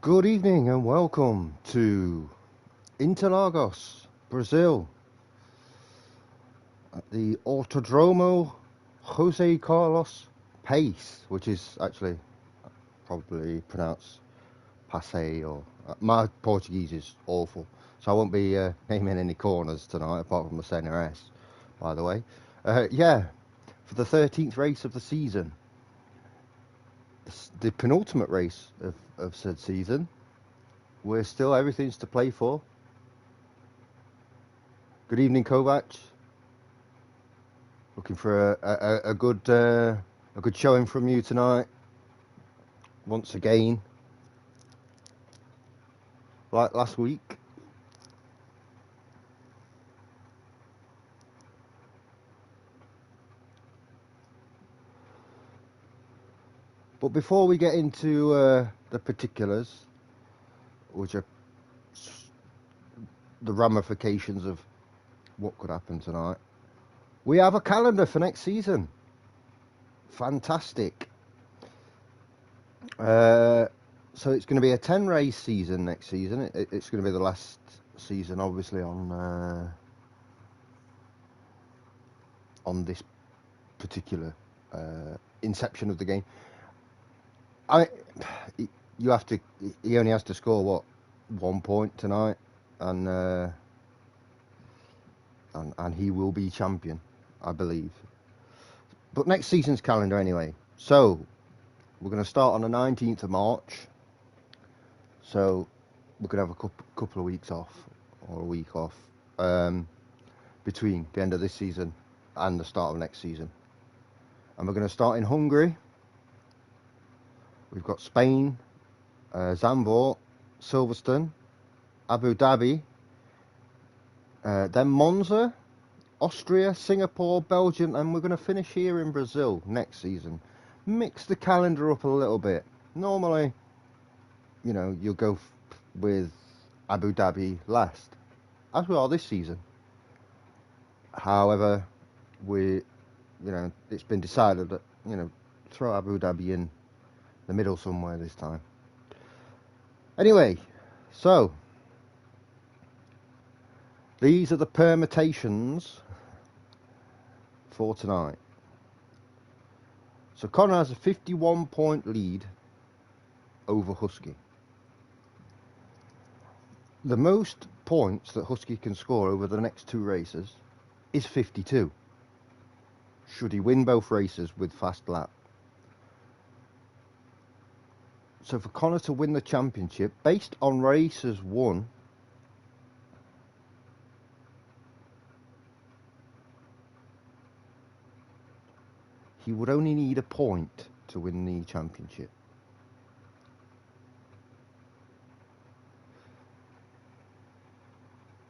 Good evening and welcome to Interlagos, Brazil, at the Autodromo Jose Carlos Pace, which is actually probably pronounced Passe, or my Portuguese is awful, so I won't be naming any corners tonight apart from the IRS, by the way. Yeah, for the 13th race of the season, the penultimate race of said season. We're still everything's to play for. Good evening, Kovac. Looking for a good showing from you tonight. Once again, like last week. But before we get into the particulars, which are the ramifications of what could happen tonight, we have a calendar for next season. Fantastic. So it's going to be a 10 race season next season. It's going to be the last season, obviously, on this particular inception of the game. You have to. He only has to score what 1 point tonight, and he will be champion, I believe. But next season's calendar anyway. So we're going to start on the 19th of March. So we're going to have a couple of weeks off, or a week off, between the end of this season and the start of next season. And we're going to start in Hungary. We've got Spain, Zandvoort, Silverstone, Abu Dhabi, then Monza, Austria, Singapore, Belgium, and we're going to finish here in Brazil next season. Mix the calendar up a little bit. Normally, you'll go with Abu Dhabi last, as we are this season. However, it's been decided that, throw Abu Dhabi in the middle somewhere this time. Anyway, so these are the permutations for tonight. So Connor has a 51-point lead over Husky. The most points that Husky can score over the next two races is 52, should he win both races with fast lap. So for Connor to win the championship, based on races won, he would only need a point to win the championship.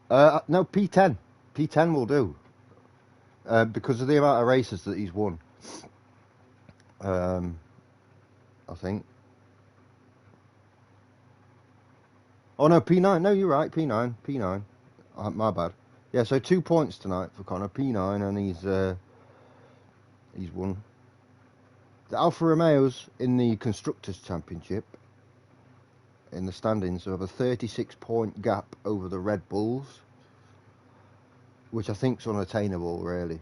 No, P10. P10 will do. Because of the amount of races that he's won. I think. Oh no, P9. No, you're right. P9. My bad. Yeah, so 2 points tonight for Connor. P9, and he's won. The Alfa Romeos in the Constructors' Championship, in the standings, have a 36-point gap over the Red Bulls, which I think is unattainable, really,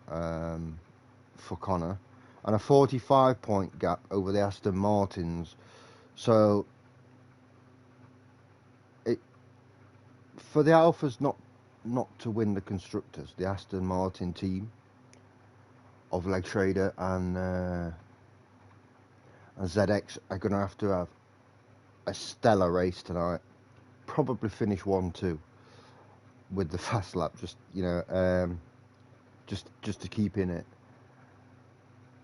for Connor, and a 45-point gap over the Aston Martins. So, for the Alphas not to win the Constructors, the Aston Martin team of Leg Trader and ZX are going to have a stellar race tonight. Probably finish 1-2 with the fast lap, just to keep in it.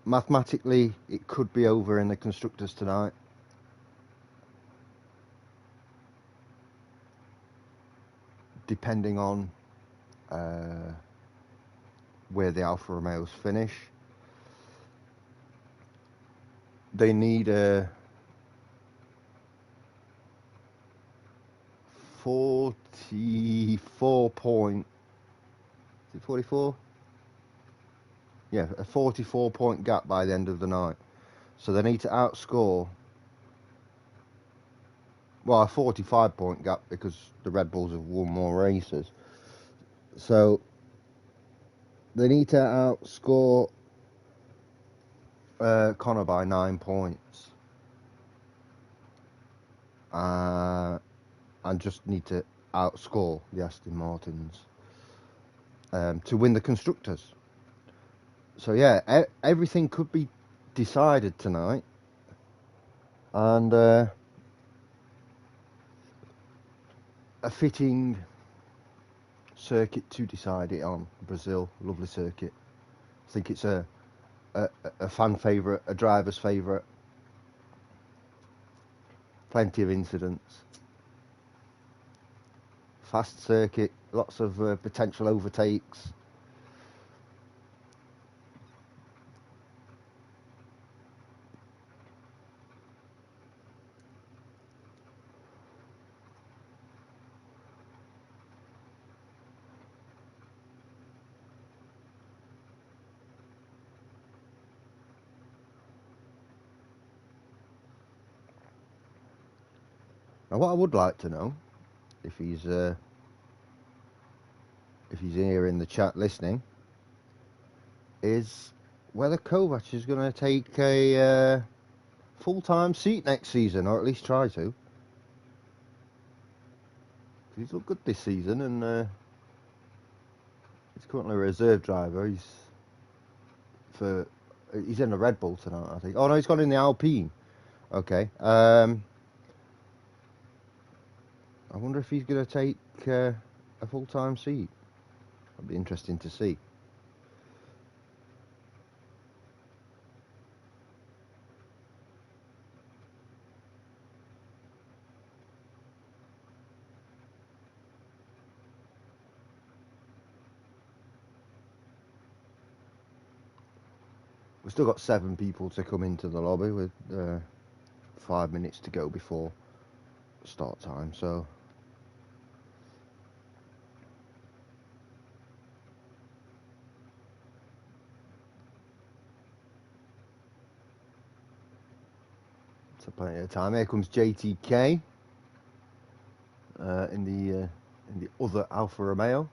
Mathematically, it could be over in the Constructors tonight. Depending on where the Alfa Romeos finish. They need a 44 point. Is it 44? Yeah, a 44-point gap by the end of the night. So they need to outscore well, a 45-point gap because the Red Bulls have won more races. So they need to outscore Connor by 9 points. And just need to outscore the Aston Martins to win the constructors. So yeah, everything could be decided tonight, and a fitting circuit to decide it on. Brazil, lovely circuit. I think it's a fan favourite, a driver's favourite. Plenty of incidents. Fast circuit, lots of potential overtakes. Now, what I would like to know, if he's here in the chat listening, is whether Kovac is going to take a full-time seat next season, or at least try to. He's looked good this season, and he's currently a reserve driver. He's in the Red Bull tonight, I think. Oh no, he's gone in the Alpine. Okay. I wonder if he's going to take a full-time seat. That'd be interesting to see. We've still got 7 people to come into the lobby with 5 minutes to go before start time, so it's plenty of time. Here comes JTK in the other Alfa Romeo.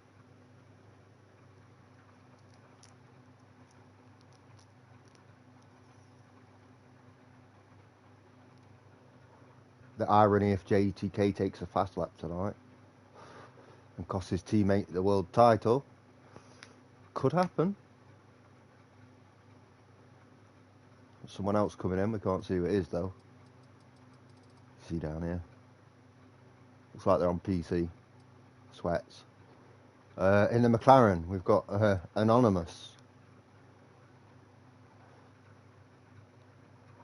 The irony if JTK takes a fast lap tonight and costs his teammate the world title. Could happen. Someone else coming in, we can't see who it is though. See down here. Looks like they're on PC. Sweats. In the McLaren, we've got Anonymous.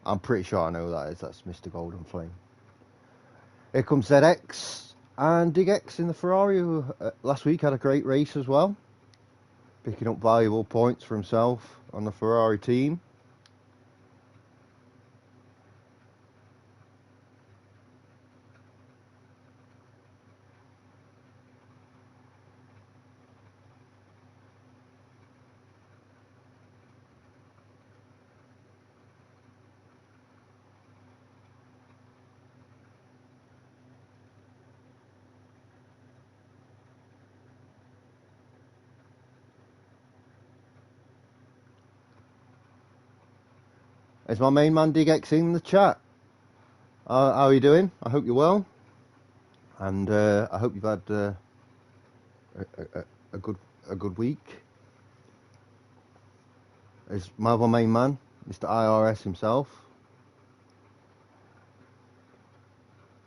I'm pretty sure I know who that is. That's Mr. Golden Flame. Here comes ZX and Dig X in the Ferrari, who last week had a great race as well. Picking up valuable points for himself on the Ferrari team. There's my main man Dig X in the chat. How are you doing? I hope you're well, and I hope you've had a good week. There's my other main man, Mr. IRS himself.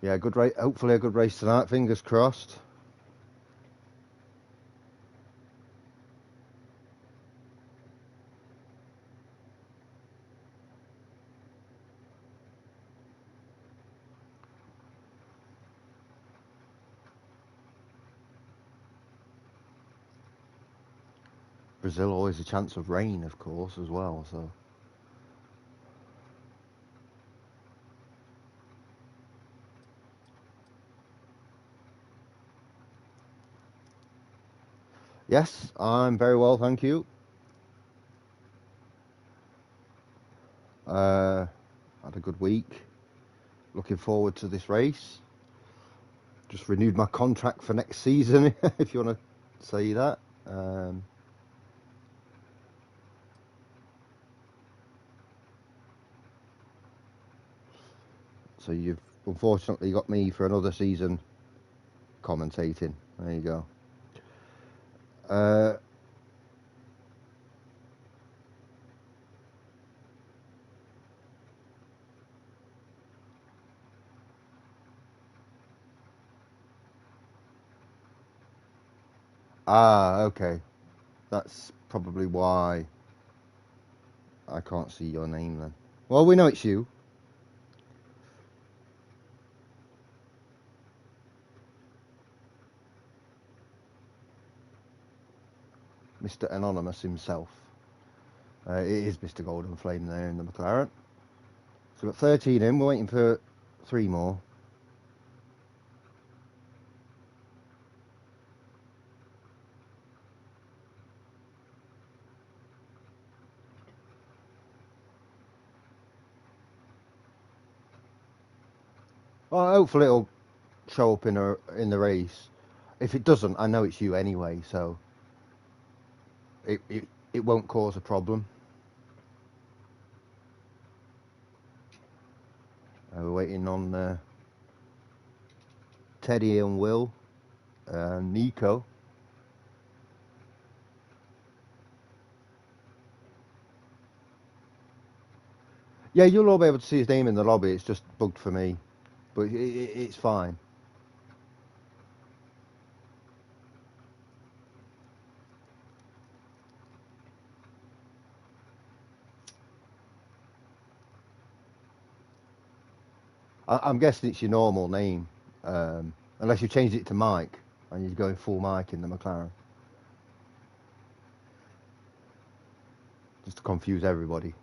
Yeah, good race. Hopefully a good race tonight. Fingers crossed. Brazil always a chance of rain, of course, as well. So. Yes, I'm very well, thank you. Had a good week. Looking forward to this race. just renewed my contract for next season, if you want to say that. So you've unfortunately got me for another season commentating. There you go. Okay. That's probably why I can't see your name then. Well, we know it's you. Mr. Anonymous himself. It is Mr. Golden Flame there in the McLaren. So we've got 13 in. We're waiting for 3 more. Well, hopefully it'll show up in the race. If it doesn't, I know it's you anyway, so it won't cause a problem. We're waiting on Teddy and Will, Nico. Yeah, you'll all be able to see his name in the lobby. It's just bugged for me, but it's fine. I'm guessing it's your normal name, unless you changed it to Mike and you're going full Mike in the McLaren, just to confuse everybody.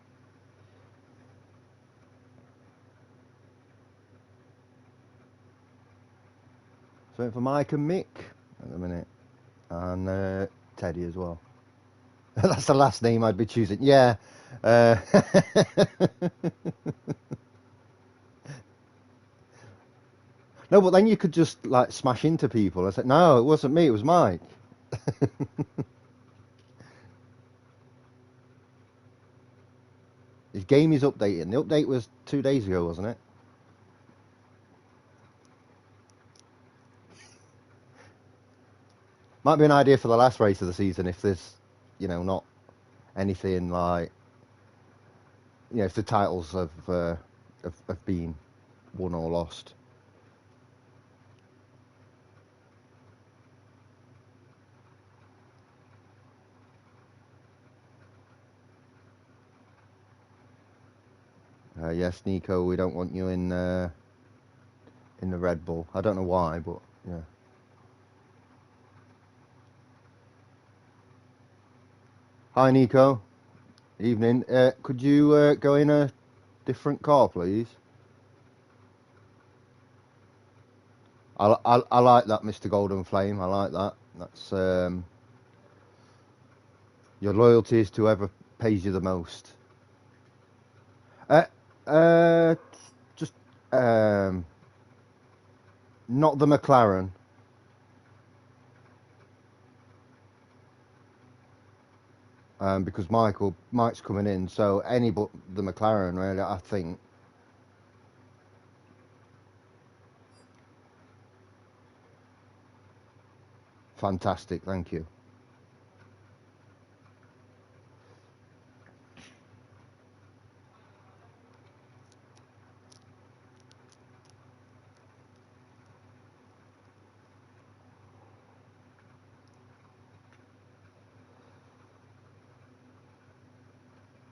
So for Mike and Mick at the minute, and Teddy as well. That's the last name I'd be choosing. Yeah. No, but then you could just like smash into people. I said, no, it wasn't me. It was Mike. His game is updating. The update was 2 days ago, wasn't it? Might be an idea for the last race of the season if there's, not anything like, if the titles have been won or lost. Yes, Nico, we don't want you in the Red Bull. I don't know why, but yeah. Hi, Nico. Evening. Could you go in a different car, please? I like that, Mr. Golden Flame. I like that. That's your loyalty is to whoever pays you the most. Just not the McLaren. Because Mike's coming in, so any but the McLaren, really, I think. Fantastic, thank you.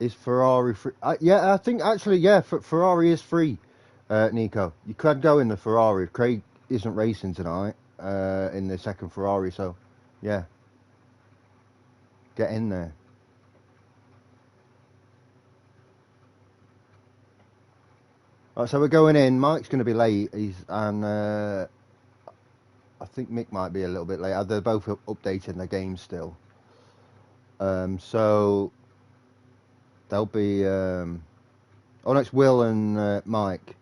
Is Ferrari free? Yeah, I think actually, yeah, Ferrari is free, Nico. You can go in the Ferrari. Craig isn't racing tonight in the second Ferrari, so yeah, get in there. Right, so we're going in. Mike's going to be late. And I think Mick might be a little bit late. They're both updating the game still. So they'll be. Oh no, it's Will and Mike.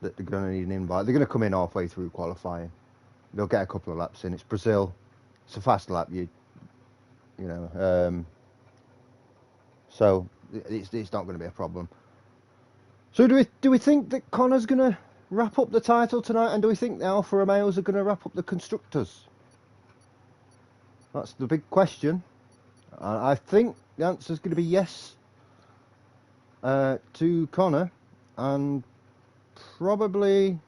that they're going to need an invite. They're going to come in halfway through qualifying. They'll get a couple of laps in. It's Brazil. It's a fast lap. You know. So it's not going to be a problem. So do we think that Connor's going to wrap up the title tonight, and do we think the Alfa Romeos are going to wrap up the constructors? That's the big question. I think the answer is going to be yes to Connor, and probably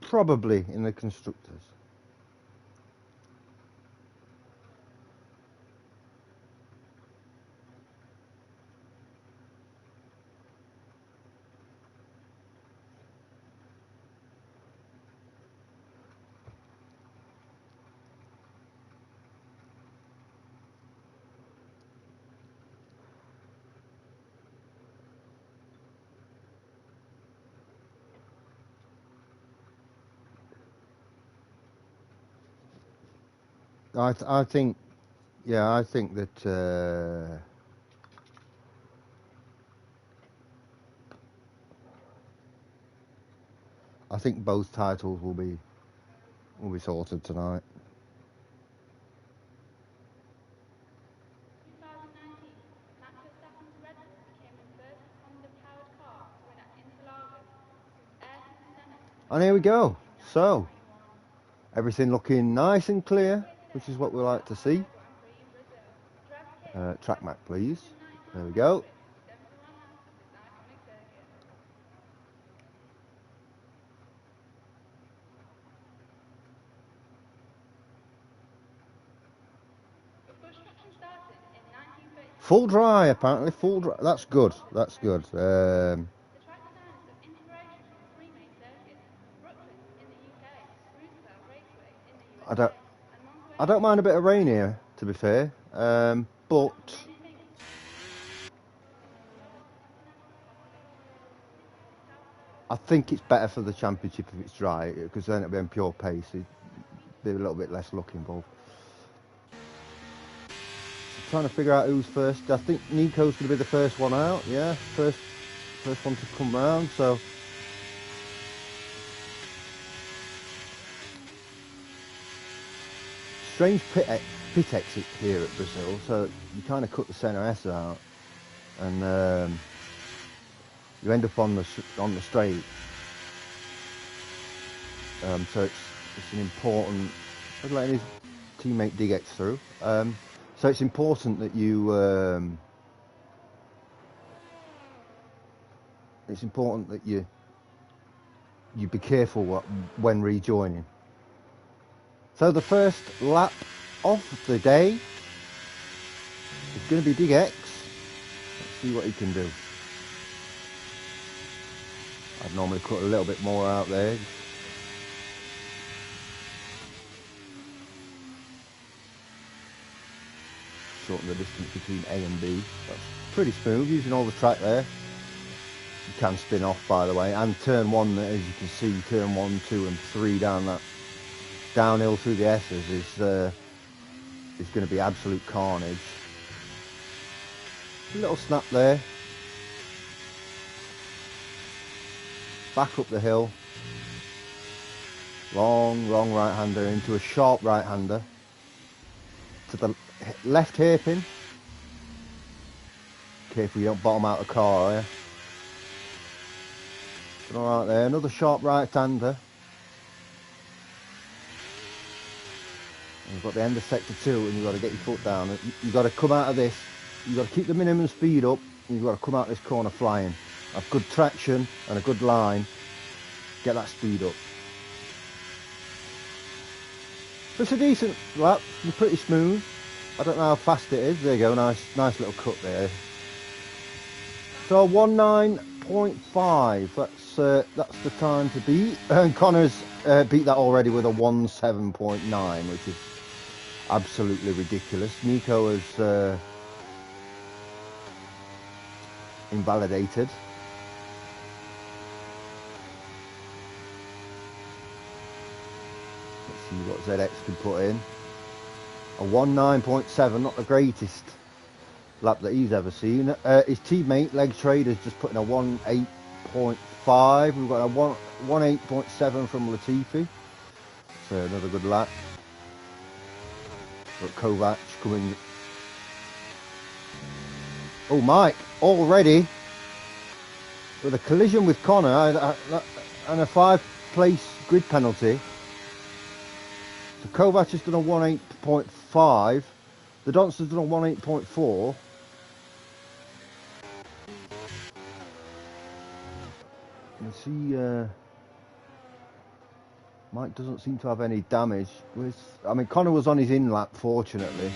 probably in the constructors. I think, yeah, I think that I think both titles will be sorted tonight. 2019, Max Verstappen's Red Bull became the first Honda-powered car to win at Interlagos since Ayrton Senna's And here we go. So everything looking nice and clear, which is what we like to see. Grand Prix in Brazil. Track map, please. There we go. 71 laps of this iconic circuit. The construction started in 1936. Full dry, apparently. Full dry. That's good. That's good. The track design took inspiration from three main circuits: Brooklyn in the UK, Roosevelt Raceway in the USA, and Monterey. I don't mind a bit of rain here, to be fair. But I think it's better for the championship if it's dry, because then it'll be in pure pace. It'd be a little bit less luck involved. Trying to figure out who's first. I think Nico's going to be the first one out. Yeah, first one to come round. So strange pit exit here at Brazil. So you kind of cut the centre S out, and you end up on the straight. So it's an important. I'd letting his teammate Digex through. So it's important that you. It's important that you be careful when rejoining. So the first lap of the day is going to be Digex. Let's see what he can do. I'd normally cut a little bit more out there. Shorten the distance between A and B. That's pretty smooth, using all the track there. You can spin off, by the way, and turn one, as you can see, turn 1, 2 and 3 down that downhill through the S's is going to be absolute carnage. A little snap there. Back up the hill. Long right-hander into a sharp right-hander. To the left hairpin. Careful you don't bottom out the car, are you? Alright there, another sharp right-hander. You've got the end of sector 2 and you've got to get your foot down. You've got to come out of this. You've got to keep the minimum speed up. And you've got to come out of this corner flying. Have good traction and a good line. Get that speed up. It's a decent lap. It's pretty smooth. I don't know how fast it is. There you go. Nice little cut there. So 19.5. That's the time to beat. And Connor's beat that already with a 17.9, which is absolutely ridiculous. Nico has invalidated. Let's see what ZX can put in. A 1:9.7, not the greatest lap that he's ever seen. His teammate, Leg Trader's just put in a 1:8.5. We've got a 1:8.7 from Latifi. So another good lap. But Kovac coming. Oh, Mike, already with a collision with Connor and a 5-place grid penalty. So Kovac has done a 1:8.5. The Donster's done a 1:8.4. You can see Mike doesn't seem to have any damage. I mean, Connor was on his in lap, fortunately.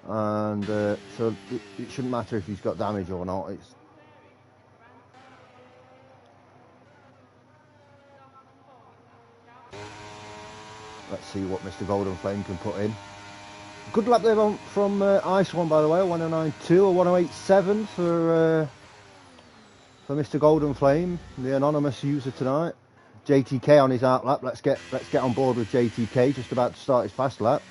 And so it shouldn't matter if he's got damage or not. Let's see what Mr. Golden Flame can put in. Good lap there from Ice One, by the way. 1:09.2 or 1:08.7 for Mr. Golden Flame, the anonymous user tonight. JTK on his out lap. Let's get on board with JTK. Just about to start his fast lap.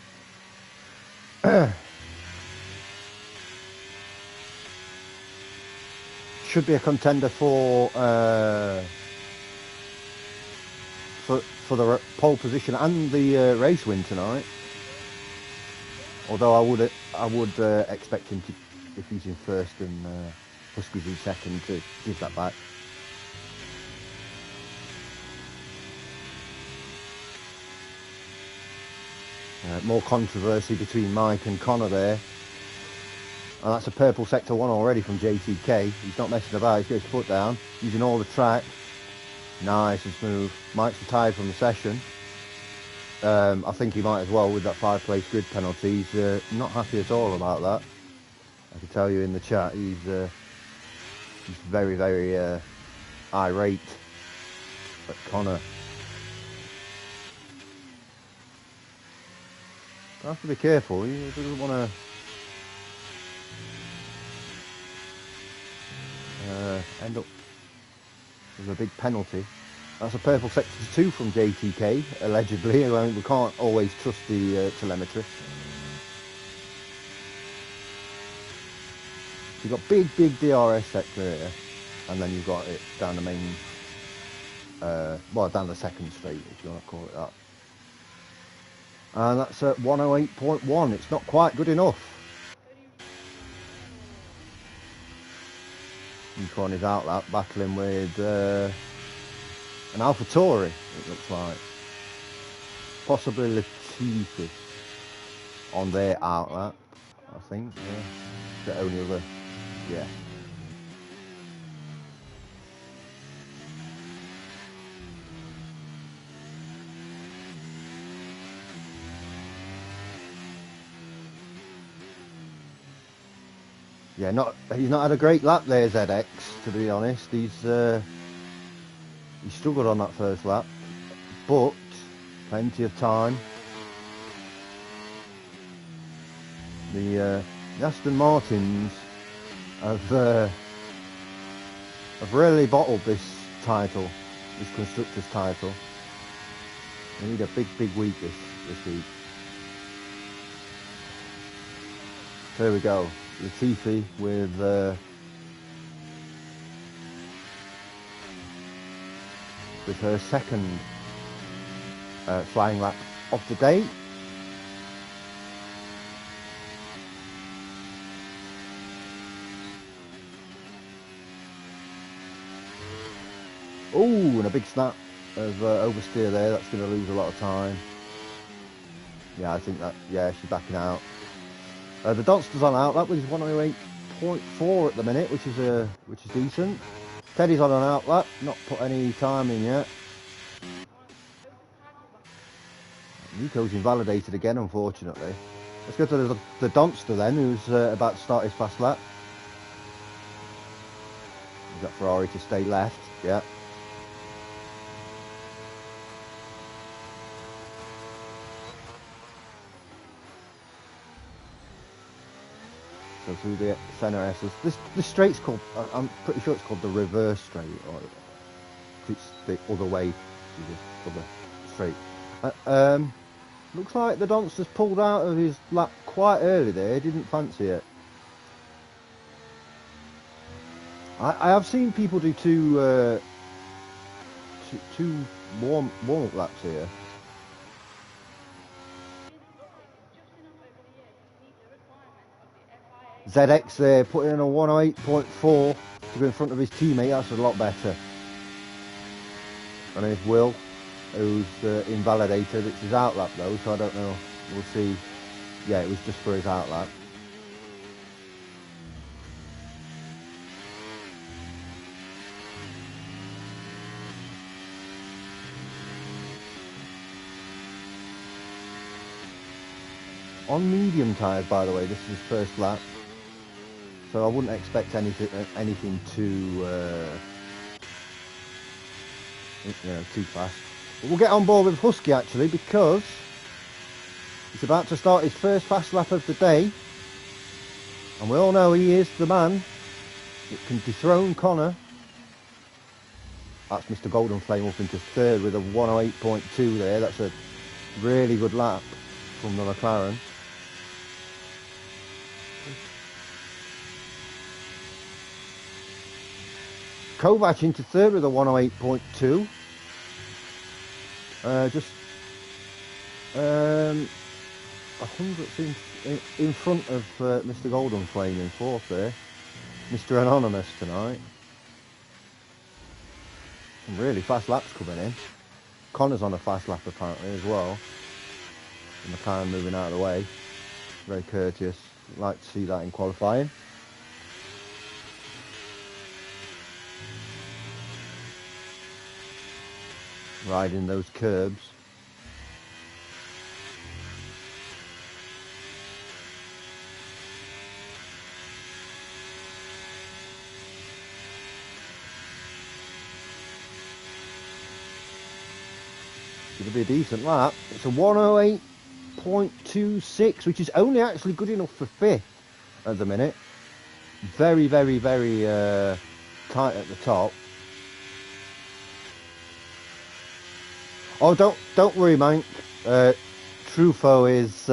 Should be a contender for the pole position and the race win tonight. Although I would expect him to, if he's in first and Husky's in second, to give that back. More controversy between Mike and Connor there. And that's a purple sector 1 already from JTK. He's not messing about, he's got his foot down, using all the track. Nice and smooth. Mike's retired from the session. I think he might as well with that 5-place grid penalty. He's not happy at all about that. I can tell you in the chat, he's very, very irate at Connor. I have to be careful, he doesn't want to end up with a big penalty. That's a purple sector 2 from JTK, allegedly. I mean, we can't always trust the telemetry. You've got big DRS sector here, and then you've got it down the main, well, down the second straight, if you want to call it that. And that's at 1:08.1. It's not quite good enough. Nico is out lap, battling with an AlphaTauri, it looks like. Possibly Latifi on their out lap, I think. Yeah. The only other, yeah. Yeah, he's not had a great lap there, ZX, to be honest. He struggled on that first lap, but plenty of time. The Aston Martins have really bottled this title, this constructors title. They need a big week this week. So here we go. Latifi with her second flying lap of the day. Oh, and a big snap of oversteer there. That's going to lose a lot of time. Yeah, I think that. Yeah, she's backing out. The Donster's on out lap with his 1:08.4 at the minute, which is decent. Teddy's on an out lap, not put any time in yet. Nico's invalidated again, unfortunately. Let's go to the Donster then, who's about to start his fast lap. He's got Ferrari to stay left, yeah. So through the centre S's. This straight's called, I'm pretty sure it's called the reverse straight, or it's the other way to the other straight. Looks like the Donster's pulled out of his lap quite early there. Didn't fancy it. I have seen people do two warm-up laps here. ZX there putting in a 108.4 to go in front of his teammate. That's a lot better. And there's Will, who's invalidated. It's his outlap though, so I don't know. We'll see. Yeah, it was just for his outlap. On medium tyres, by the way, this is his first lap, so I wouldn't expect anything too, too fast. But we'll get on board with Husky actually, because he's about to start his first fast lap of the day, and we all know he is the man that can dethrone Connor. That's Mr. Golden Flame up into third with a 108.2 there. That's a really good lap from the McLaren. Kovac into third with a 108.2. Just 100th in front of Mr. Golden Flame in fourth there. Mr. Anonymous tonight. Some really fast laps coming in. Connor's on a fast lap apparently as well. The McLaren moving out of the way. Very courteous. Like to see that in qualifying. Riding those curbs. It'll be a decent lap. It's a 108.26, which is only actually good enough for fifth at the minute. Very, very, very tight at the top. Oh, don't worry, Mank. Truffaut is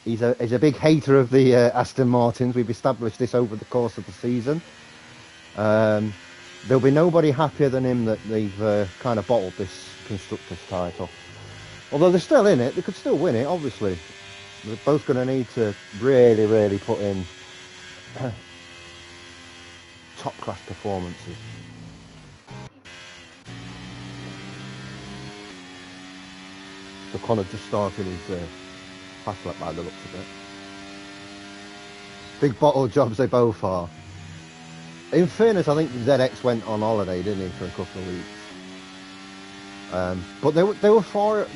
he's a big hater of the Aston Martins. We've established this over the course of the season. There'll be nobody happier than him that they've kind of bottled this constructors title. Although they're still in it, they could still win it. Obviously, they're both going to need to really, really put in top class performances. So Connor just started his fast lap by the looks of it. Big bottle jobs they both are. In fairness, I think ZX went on holiday, didn't he, for a couple of weeks. But they were far...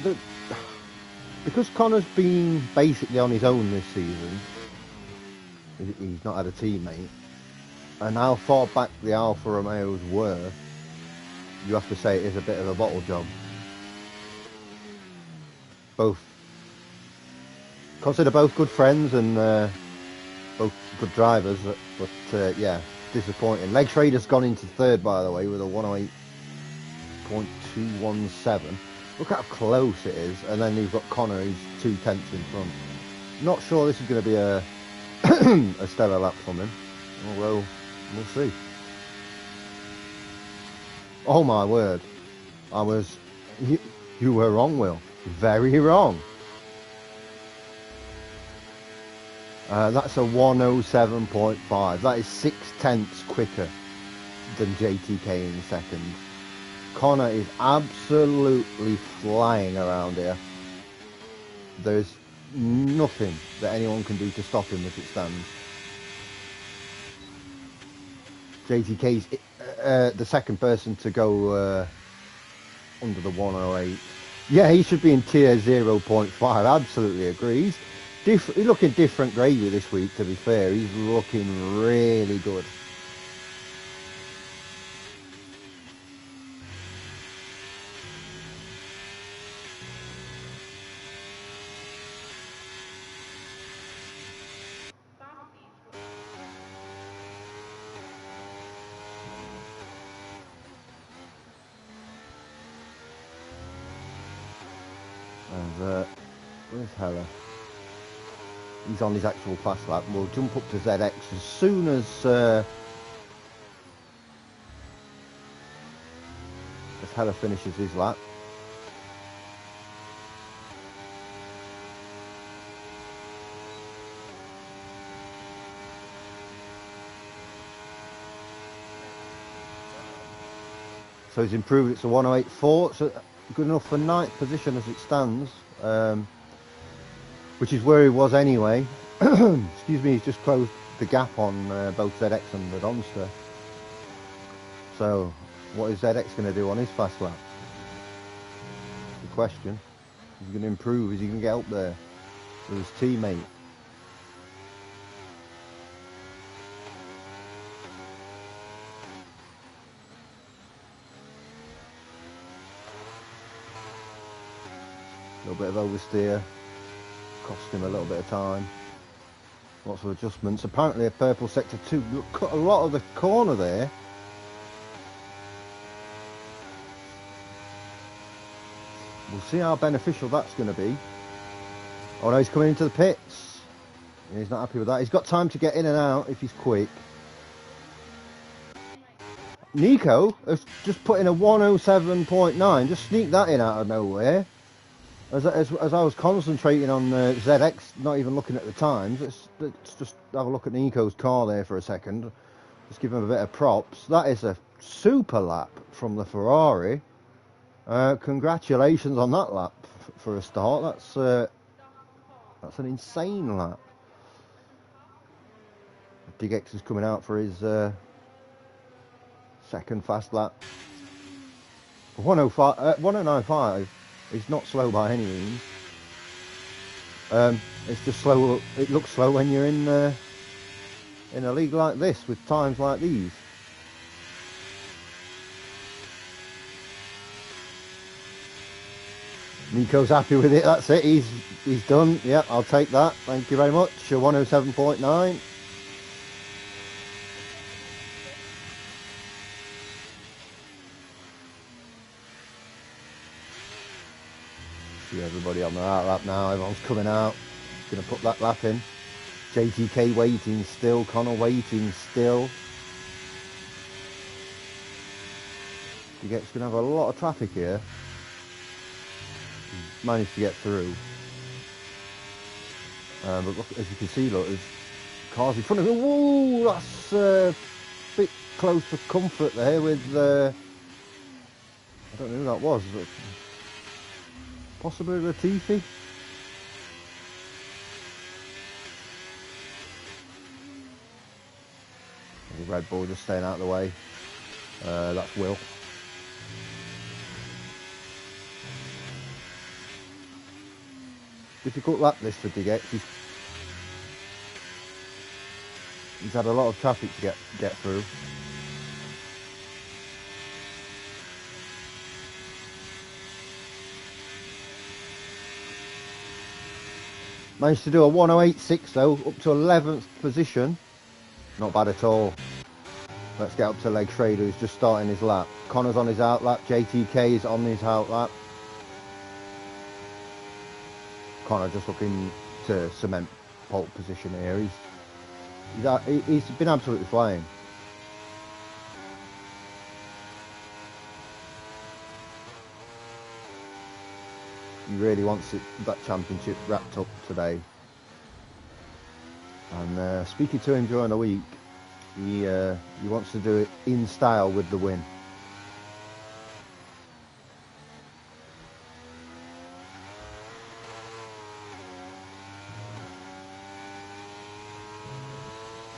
because Connor's been basically on his own this season, he's not had a teammate, and how far back the Alfa Romeos were, you have to say it is a bit of a bottle job. Both consider both good friends and both good drivers, but yeah, disappointing. Leg Schrader's gone into third, by the way, with a 108.217. Look how close it is, and then you've got Connor, who's 2/10 in front. Not sure this is going to be a a stellar lap from him, although we'll see. Oh my word, you were wrong, Will. Very wrong. That's a 107.5. That is 6/10 quicker than JTK in second. Connor is absolutely flying around here. There's nothing that anyone can do to stop him as it stands. JTK's the second person to go under the 108. Yeah, he should be in tier 0.5. Absolutely agrees. He's looking different gravy this week, to be fair. He's looking really good. And where's Heller? He's on his actual fast lap. We'll jump up to ZX as soon as Heller finishes his lap. So he's improved it to 108.4, so good enough for 9th position as it stands, which is where he was anyway. Excuse me, he's just closed the gap on both ZX and the Donster. So what is ZX going to do on his fast lap? The question. Is he going to improve? Is he going to get up there with his teammate? A little bit of oversteer, cost him a little bit of time. Lots of adjustments. Apparently a purple sector 2 cut a lot of the corner there. We'll see how beneficial that's going to be. Oh no, he's coming into the pits. He's not happy with that. He's got time to get in and out if he's quick. Nico has just put in a 107.9, just sneaked that in out of nowhere. As I was concentrating on ZX, not even looking at the times, let's just have a look at Nico's car there for a second. Just give him a bit of props. That is a super lap from the Ferrari. Congratulations on that lap for a start. That's an insane lap. Big X is coming out for his second fast lap. 109.5. It's not slow by any means. It's just slow. It looks slow when you're in a league like this with times like these. Nico's happy with it. That's it. He's done. Yep, I'll take that. Thank you very much. 107.9. See everybody on the out lap now. Everyone's coming out. Going to put that lap in. JTK waiting still. Connor waiting still. It's going to have a lot of traffic here. He's managed to get through. But look, as you can see, look, there's cars in front of him. Whoa, that's a bit close for comfort there with... I don't know who that was. Possibly Latifi. The Red Bull just staying out of the way. That's Will. Difficult lap this for Diggex. He's had a lot of traffic to get through. Managed to do a 108.6 though, up to 11th position. Not bad at all. Let's get up to Leg Schrader, who's just starting his lap. Connor's on his out lap, JTK is on his out lap. Connor just looking to cement pole position here. He's been absolutely flying. He really wants that championship wrapped up today. And speaking to him during the week, he wants to do it in style with the win.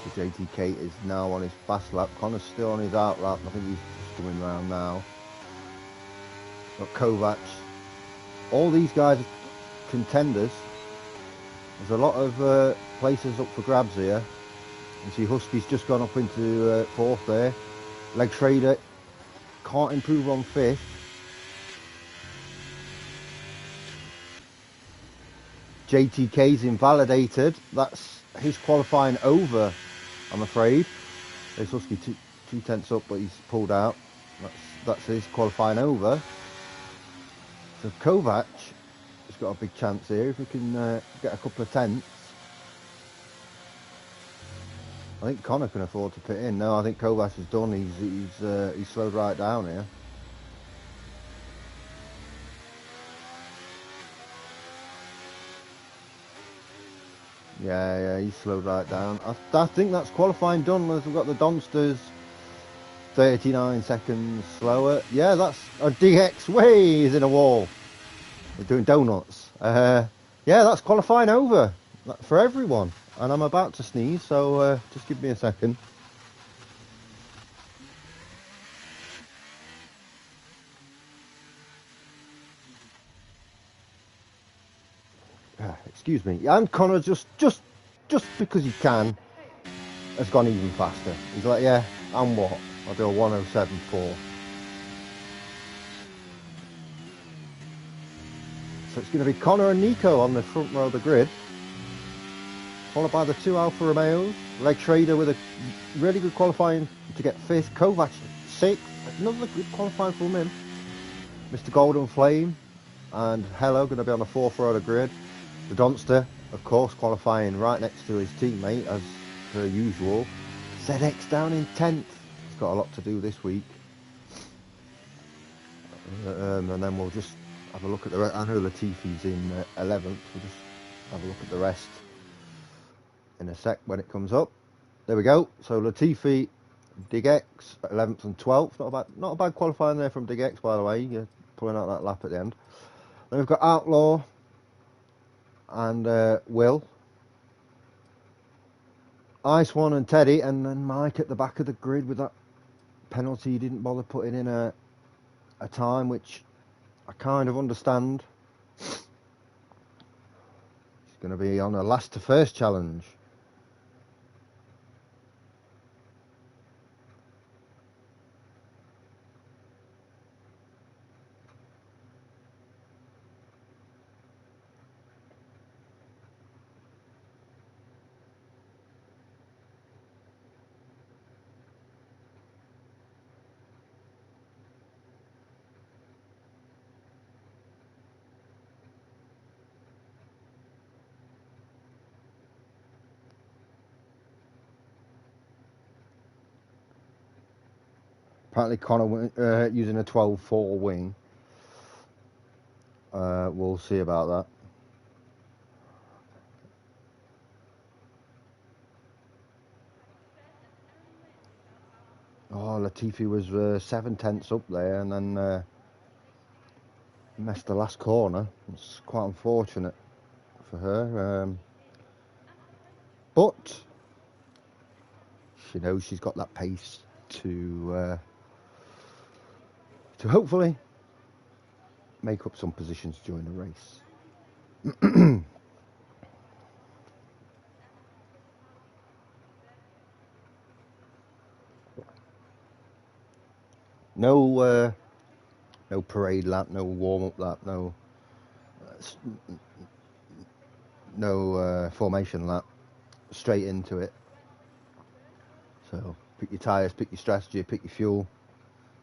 So JTK is now on his fast lap. Connor's still on his out lap. I think he's just coming round now. Got Kovac. All these guys are contenders. There's a lot of places up for grabs here. You see Husky's just gone up into 4th there. Leg Schrader can't improve on 5th. JTK's invalidated. That's his qualifying over, I'm afraid. There's Husky 2/10 up, but he's pulled out. That's his qualifying over. So Kovac is got a big chance here if we can get a couple of tenths. I think Connor can afford to pit in. No, I think Kovac is done. He's slowed right down here. Yeah, he's slowed right down. I think that's qualifying done. We've got the Donsters 39 seconds slower. Yeah, that's a DX way. He's in a wall. They're doing donuts. Yeah, that's qualifying over for everyone. And I'm about to sneeze, so just give me a second. Excuse me. And Connor just because he can has gone even faster. He's like, yeah, and what? I'll do a 107.4. So it's going to be Connor and Nico on the front row of the grid, followed by the two Alfa Romeos. Leg Trader with a really good qualifying to get 5th. Kovac 6th. Another good qualifying from him. Mr. Golden Flame and Hello going to be on the 4th row of the grid. The Donster, of course, qualifying right next to his teammate as per usual. ZX down in 10th. He's got a lot to do this week. And then we'll just have a look at the rest. I know Latifi's in 11th. We'll just have a look at the rest in a sec when it comes up. There we go. So Latifi, Digx, 11th and 12th. Not a bad qualifying there from Digx, by the way. You're pulling out that lap at the end. Then we've got Outlaw and Will. Ice One and Teddy, and then Mike at the back of the grid with that penalty. He didn't bother putting in a time, which I kind of understand. He's going to be on a last to first challenge. Apparently Connor using a 12.4 wing. We'll see about that. Oh, Latifi was 7 tenths up there and then missed the last corner. It's quite unfortunate for her. But she knows she's got that pace to hopefully make up some positions during the race. No parade lap, no warm-up lap, no formation lap. Straight into it. So pick your tyres, pick your strategy, pick your fuel.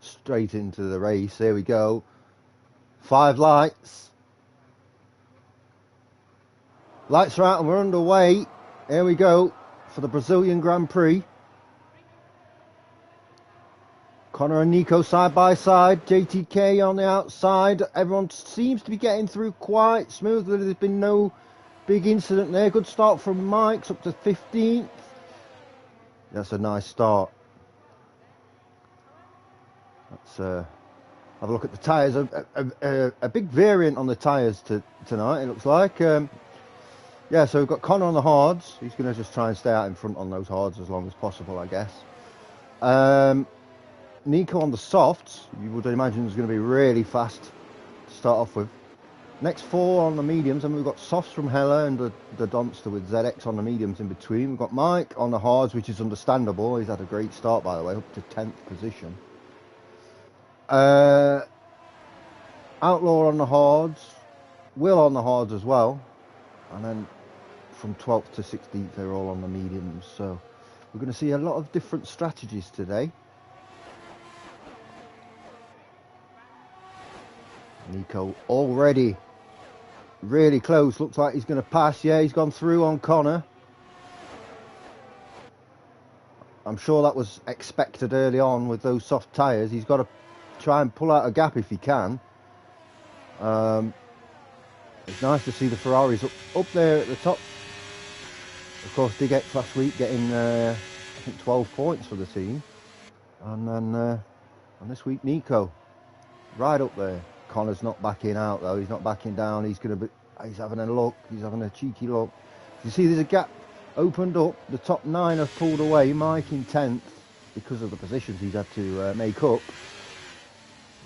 Straight into the race. There we go. 5 lights. Lights are out and we're underway. Here we go for the Brazilian Grand Prix. Connor and Nico side by side. JTK on the outside. Everyone seems to be getting through quite smoothly. There's been no big incident there. Good start from Mike's up to 15th. That's a nice start. Let's have a look at the tyres. A big variant on the tyres tonight, it looks like. Yeah, so we've got Connor on the hards. He's going to just try and stay out in front on those hards as long as possible, I guess. Nico on the softs. You would imagine is going to be really fast to start off with. Next 4 on the mediums, and we've got softs from Hella and the Donster with ZX on the mediums in between. We've got Mike on the hards, which is understandable. He's had a great start, by the way, up to 10th position. Outlaw on the hards, Will on the hards as well, and then from 12th to 16th they're all on the mediums. So we're going to see a lot of different strategies today. Nico already Really close. Looks like he's going to pass. Yeah, he's gone through on Connor. I'm sure that was expected early on with those soft tyres. He's got to try and pull out a gap if he can. It's nice to see the Ferraris up there at the top. Of course, Diggex last week getting, I think, 12 points for the team. And then and this week, Nico, right up there. Connor's not backing out, though. He's not backing down. He's having a look. He's having a cheeky look. You see there's a gap opened up. The top 9 have pulled away. Mike in 10th because of the positions he's had to make up.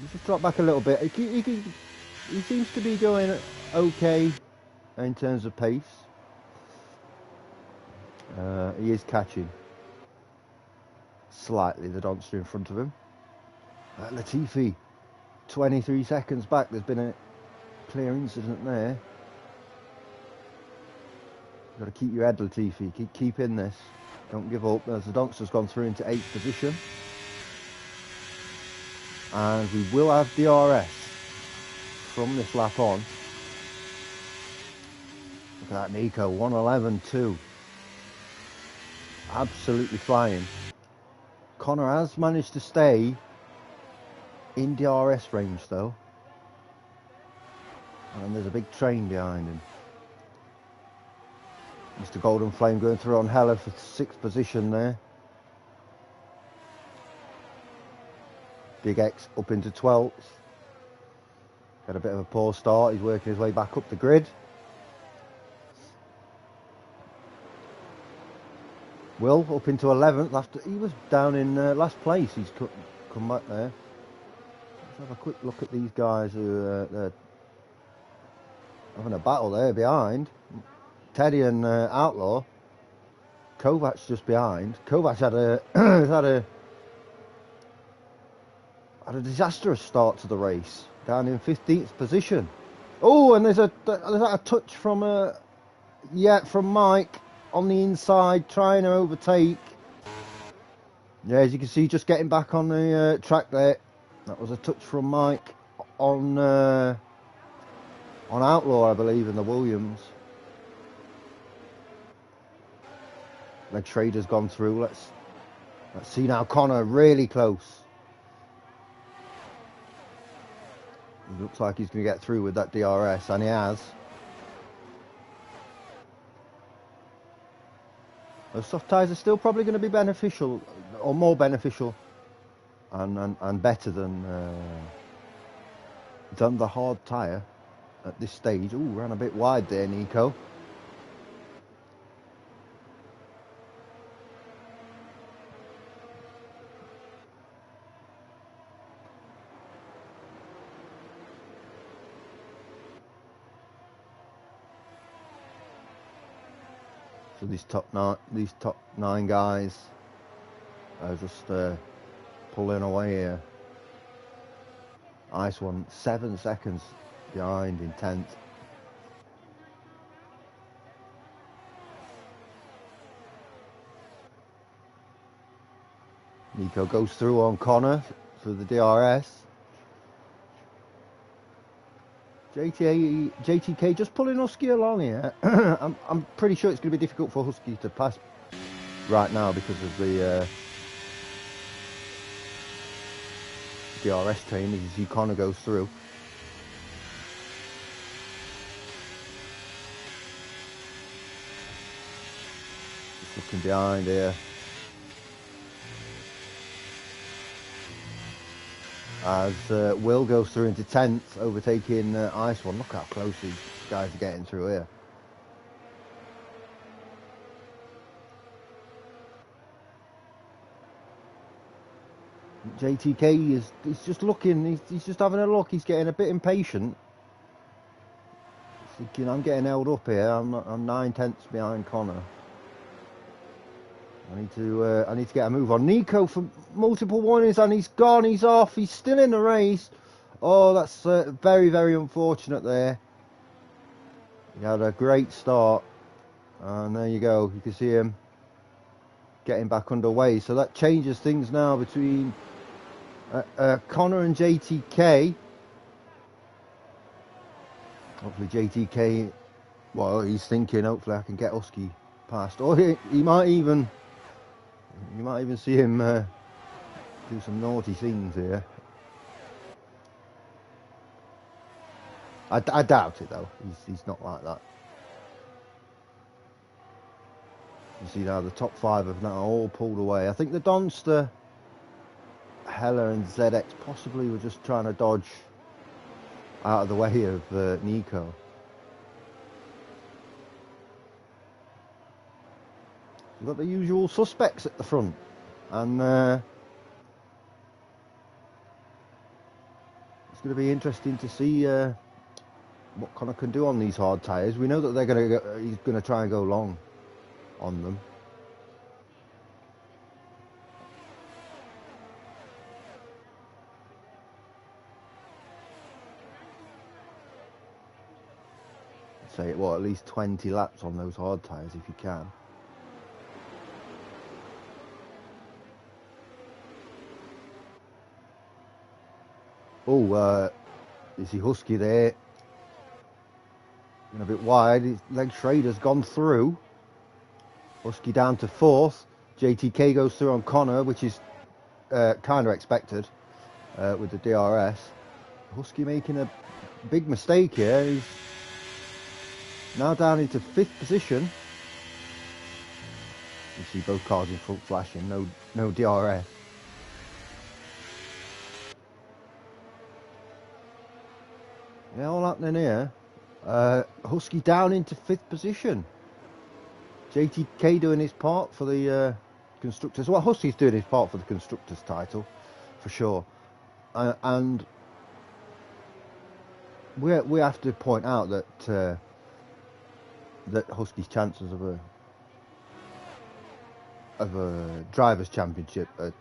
He's just dropped back a little bit. He seems to be going okay in terms of pace. He is catching slightly the Donster in front of him. Latifi, 23 seconds back. There's been a clear incident there. You've got to keep your head, Latifi. Keep in this. Don't give up. As the Donster's gone through into 8th position. And we will have DRS from this lap on. Look at that, Nico. 1:11.2. Absolutely flying. Connor has managed to stay in DRS range though. And there's a big train behind him. Mr. Golden Flame going through on Heller for 6th position there. Big X up into 12th. Got a bit of a poor start. He's working his way back up the grid. Will up into 11th after he was down in last place. He's come back there. Let's have a quick look at these guys who they're having a battle there behind. Teddy and Outlaw. Kovac's just behind. Kovac had a disastrous start to the race, down in 15th position. Oh, and there's a touch from from Mike on the inside, trying to overtake. Yeah, as you can see, just getting back on the track there. That was a touch from Mike on Outlaw, I believe, in the Williams. Leg Trader's gone through. Let's see now. Connor really close. He looks like he's going to get through with that DRS, and he has. Those soft tyres are still probably going to be beneficial, or more beneficial, and better than the hard tyre at this stage. Ooh, ran a bit wide there, Nico. So these top nine guys are just pulling away here. Ice One 7 seconds behind in 10th. Nico goes through on Connor for the DRS. JTK just pulling Husky along here. I'm pretty sure it's going to be difficult for Husky to pass right now because of the DRS train. As you see, Connor goes through. Just looking behind here. As Will goes through into 10th, overtaking Ice One. Look how close these guys are getting through here. JTK he's just looking, he's just having a look, he's getting a bit impatient. He's thinking, I'm getting held up here, I'm 9/10 behind Connor. I need to get a move on. Nico for multiple warnings, and he's gone, he's off, he's still in the race. Oh, that's very, very unfortunate there. He had a great start, and there you go, you can see him getting back underway. So that changes things now between Connor and JTK. Hopefully JTK, well, he's thinking hopefully I can get Husky past. Or he might even, you might even see him do some naughty things here. I doubt it though. He's not like that. You see now the top 5 have now all pulled away. I think the Donster, Heller and ZX possibly were just trying to dodge out of the way of Nico. We've got the usual suspects at the front, and it's going to be interesting to see what Connor can do on these hard tyres. We know that he's going to try and go long on them. Say, well, at least 20 laps on those hard tyres if you can. Oh, you see Husky there. A bit wide. His leg Schrader's gone through. Husky down to 4th. JTK goes through on Connor, which is kind of expected with the DRS. Husky making a big mistake here. He's now down into 5th position. You see both cars in front flashing. No DRS. Yeah, all happening here. Husky down into 5th position. JTK doing his part for the constructors. Well, Husky's doing his part for the constructors title, for sure. And we have to point out that that Husky's chances of a drivers' championship are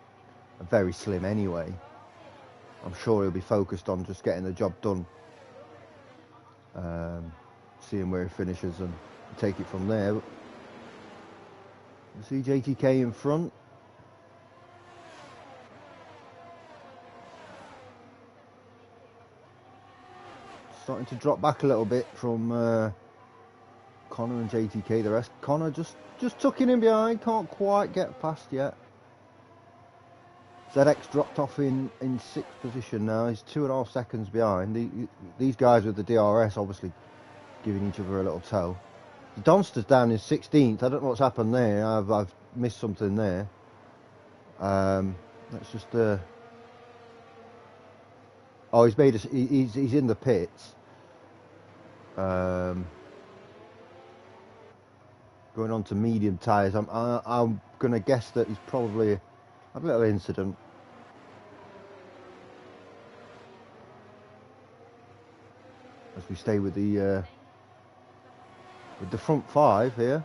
very slim anyway. I'm sure he'll be focused on just getting the job done, seeing where he finishes and take it from there. You see JTK in front. Starting to drop back a little bit from Connor and JTK. The rest, Connor just tucking in behind, can't quite get past yet. ZX dropped off in 6th position now. He's 2.5 seconds behind. These guys with the DRS obviously giving each other a little tow. The Donster's down in 16th. I don't know what's happened there. I've missed something there. Let's just. Oh, he's made. He's in the pits. Going on to medium tyres. I'm gonna guess that he's probably a little incident. As we stay with the front 5 here.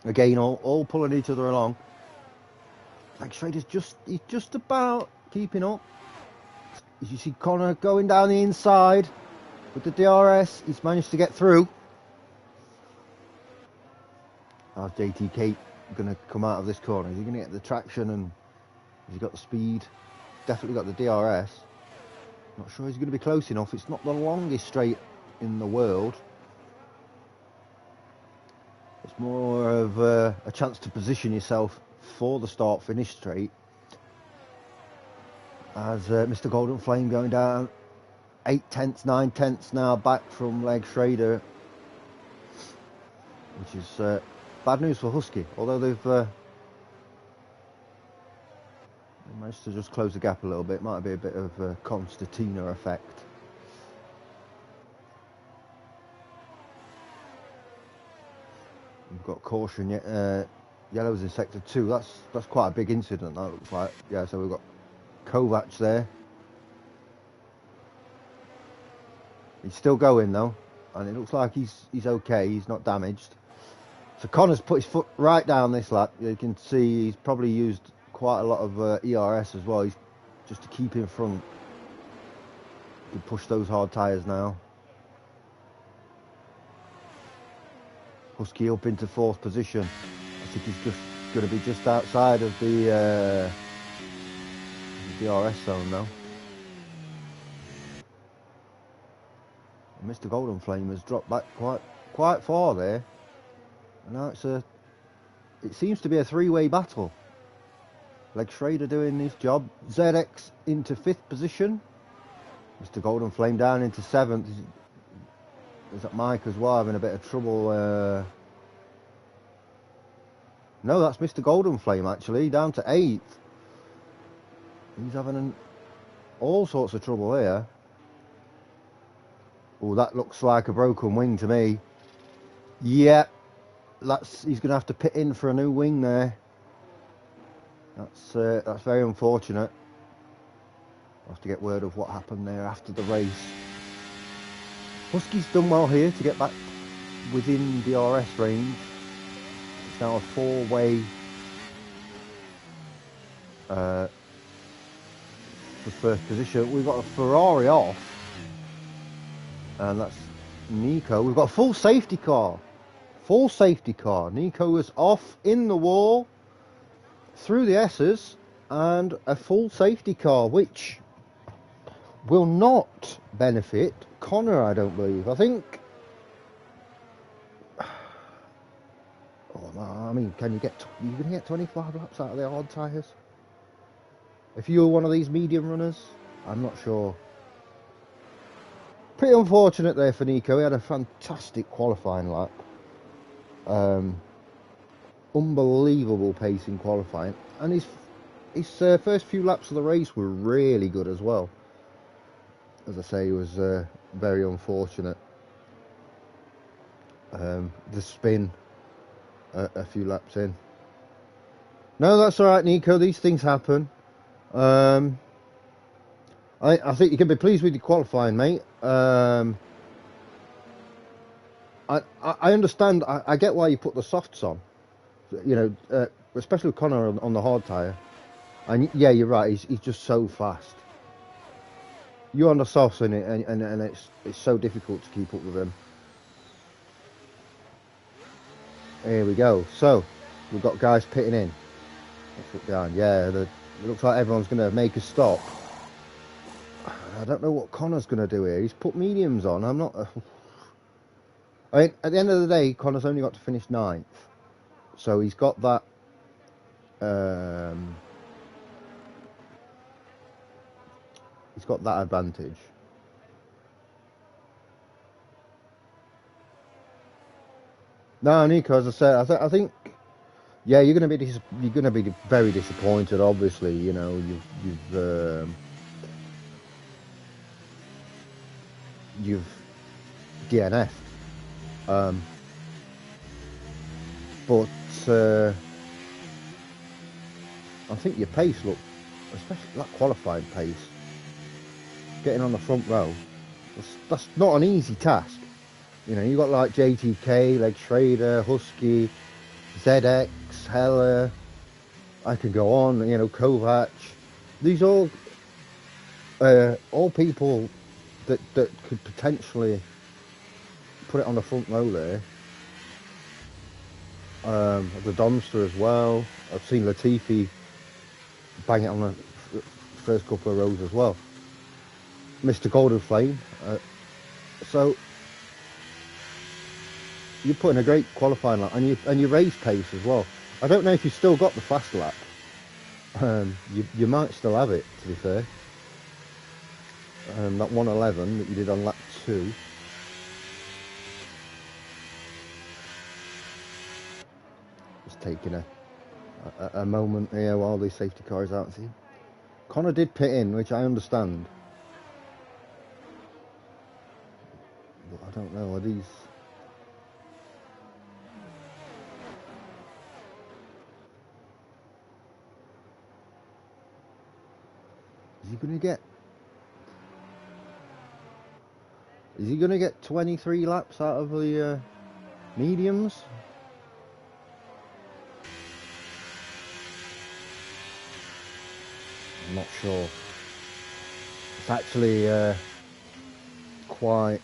Again, all pulling each other along. Like Schrader's he's just about keeping up. As you see Connor going down the inside with the DRS, he's managed to get through. How's JTK going to come out of this corner? Is he going to get the traction and has he got the speed? Definitely got the DRS. Not sure he's going to be close enough. It's not the longest straight in the world. It's more of a chance to position yourself for the start-finish straight. As Mr. Golden Flame going down 8 tenths, 9 tenths now back from Leg Schrader, which is bad news for Husky, although they've managed to just close the gap a little bit. Might be a bit of a Constantina effect. We've got caution, yellows in sector 2. That's quite a big incident, that looks like. Yeah, so we've got Kovac there. He's still going though, and it looks like he's okay. He's not damaged. So Connor's put his foot right down this lap. You can see he's probably used quite a lot of ERS as well. He's just to keep in front. He can push those hard tyres now. Husky up into 4th position. I think he's just going to be just outside of the DRS zone now. Mr. Golden Flame has dropped back quite far there. And now it seems to be a three-way battle. Leg Schrader doing his job. ZX into 5th position. Mr. Golden Flame down into 7th. Is that Mike as well having a bit of trouble? No, that's Mr. Golden Flame actually, down to 8th. He's having all sorts of trouble here. Oh, that looks like a broken wing to me. Yeah, he's going to have to pit in for a new wing there. That's very unfortunate. I'll have to get word of what happened there after the race. Husky's done well here to get back within the DRS range. It's now a 4-way for 1st position. We've got a Ferrari off. And that's Nico. We've got a full safety car. Full safety car. Nico was off in the wall through the S's and a full safety car, which will not benefit Connor, I don't believe. I think... Oh, I mean, can you get... Are you going to get 25 laps out of the hard tyres? If you were one of these medium runners? I'm not sure. Pretty unfortunate there for Nico. He had a fantastic qualifying lap. Unbelievable pace in qualifying. And his first few laps of the race were really good as well. As I say, he was very unfortunate. The spin a few laps in. No, that's alright, Nico. These things happen. I think you can be pleased with your qualifying, mate. I understand. I get why you put the softs on. You know, especially with Connor on the hard tyre. And yeah, you're right. He's just so fast. You're on the softs and it's so difficult to keep up with him. Here we go. So we've got guys pitting in. Let's look down. Yeah, it looks like everyone's going to make a stop. I don't know what Connor's going to do here. He's put mediums on. I'm not... I mean, at the end of the day, Connor's only got to finish 9th. So he's got that... he's got that advantage. No, Nico, as I said, I think... Yeah, you're going to be very disappointed, obviously. You know, you've DNF'd. But I think your pace especially that qualifying pace, getting on the front row, that's not an easy task. You know, you got like JTK, Leg Schrader, Husky, ZX, Heller, I can go on, you know, Kovac. These all people that could potentially put it on the front row there. The Donster as well. I've seen Latifi bang it on the first couple of rows as well. Mr. Golden Flame. So you're putting a great qualifying lap, and you race pace as well. I don't know if you've still got the fast lap. You might still have it, to be fair. That 111 that you did on lap 2. Just taking a moment here while the safety car is out. See, Connor did pit in, which I understand. But I don't know, are these... Is he going to get 23 laps out of the mediums? I'm not sure. It's actually quite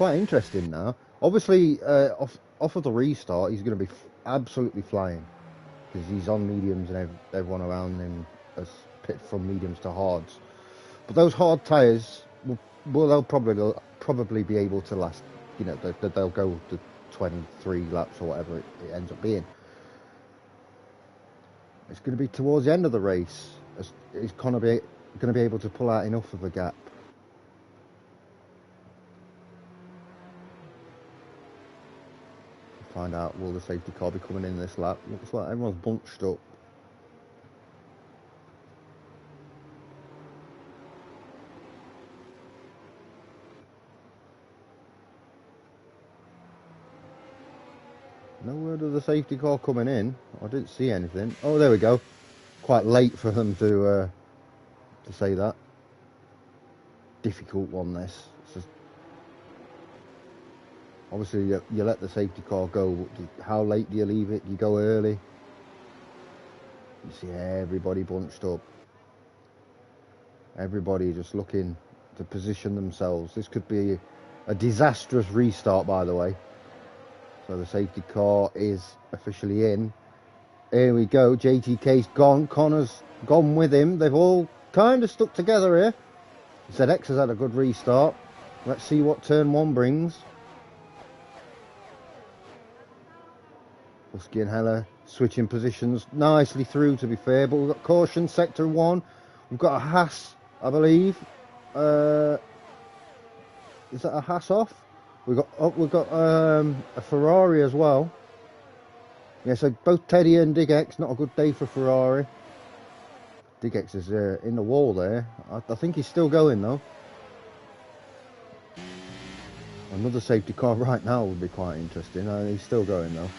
interesting now. Obviously, off of the restart, he's going to be absolutely flying because he's on mediums and everyone around him has pitted from mediums to hards. But those hard tyres will Well, they'll probably be able to last. You know, they'll go to 23 laps or whatever it ends up being. It's going to be towards the end of the race. Is Connor going to be able to pull out enough of a gap? Find out, will the safety car be coming in this lap? Looks like everyone's bunched up. No word of the safety car coming in. I didn't see anything. Oh, there we go. Quite late for them to say that. Difficult one, this. Obviously, you let the safety car go. How late do you leave it? Do you go early? You see everybody bunched up. Everybody just looking to position themselves. This could be a disastrous restart, by the way. So the safety car is officially in. Here we go. JTK's gone. Connor's gone with him. They've all kind of stuck together here. ZX has had a good restart. Let's see what turn one brings. Husky and Heller switching positions nicely through, to be fair. But we've got caution, sector one. We've got a Haas, I believe. Is that a Haas off? We've got a Ferrari as well. Yeah, so both Teddy and Dig X, not a good day for Ferrari. Dig X is in the wall there. I think he's still going though. Another safety car right now would be quite interesting. He's still going though.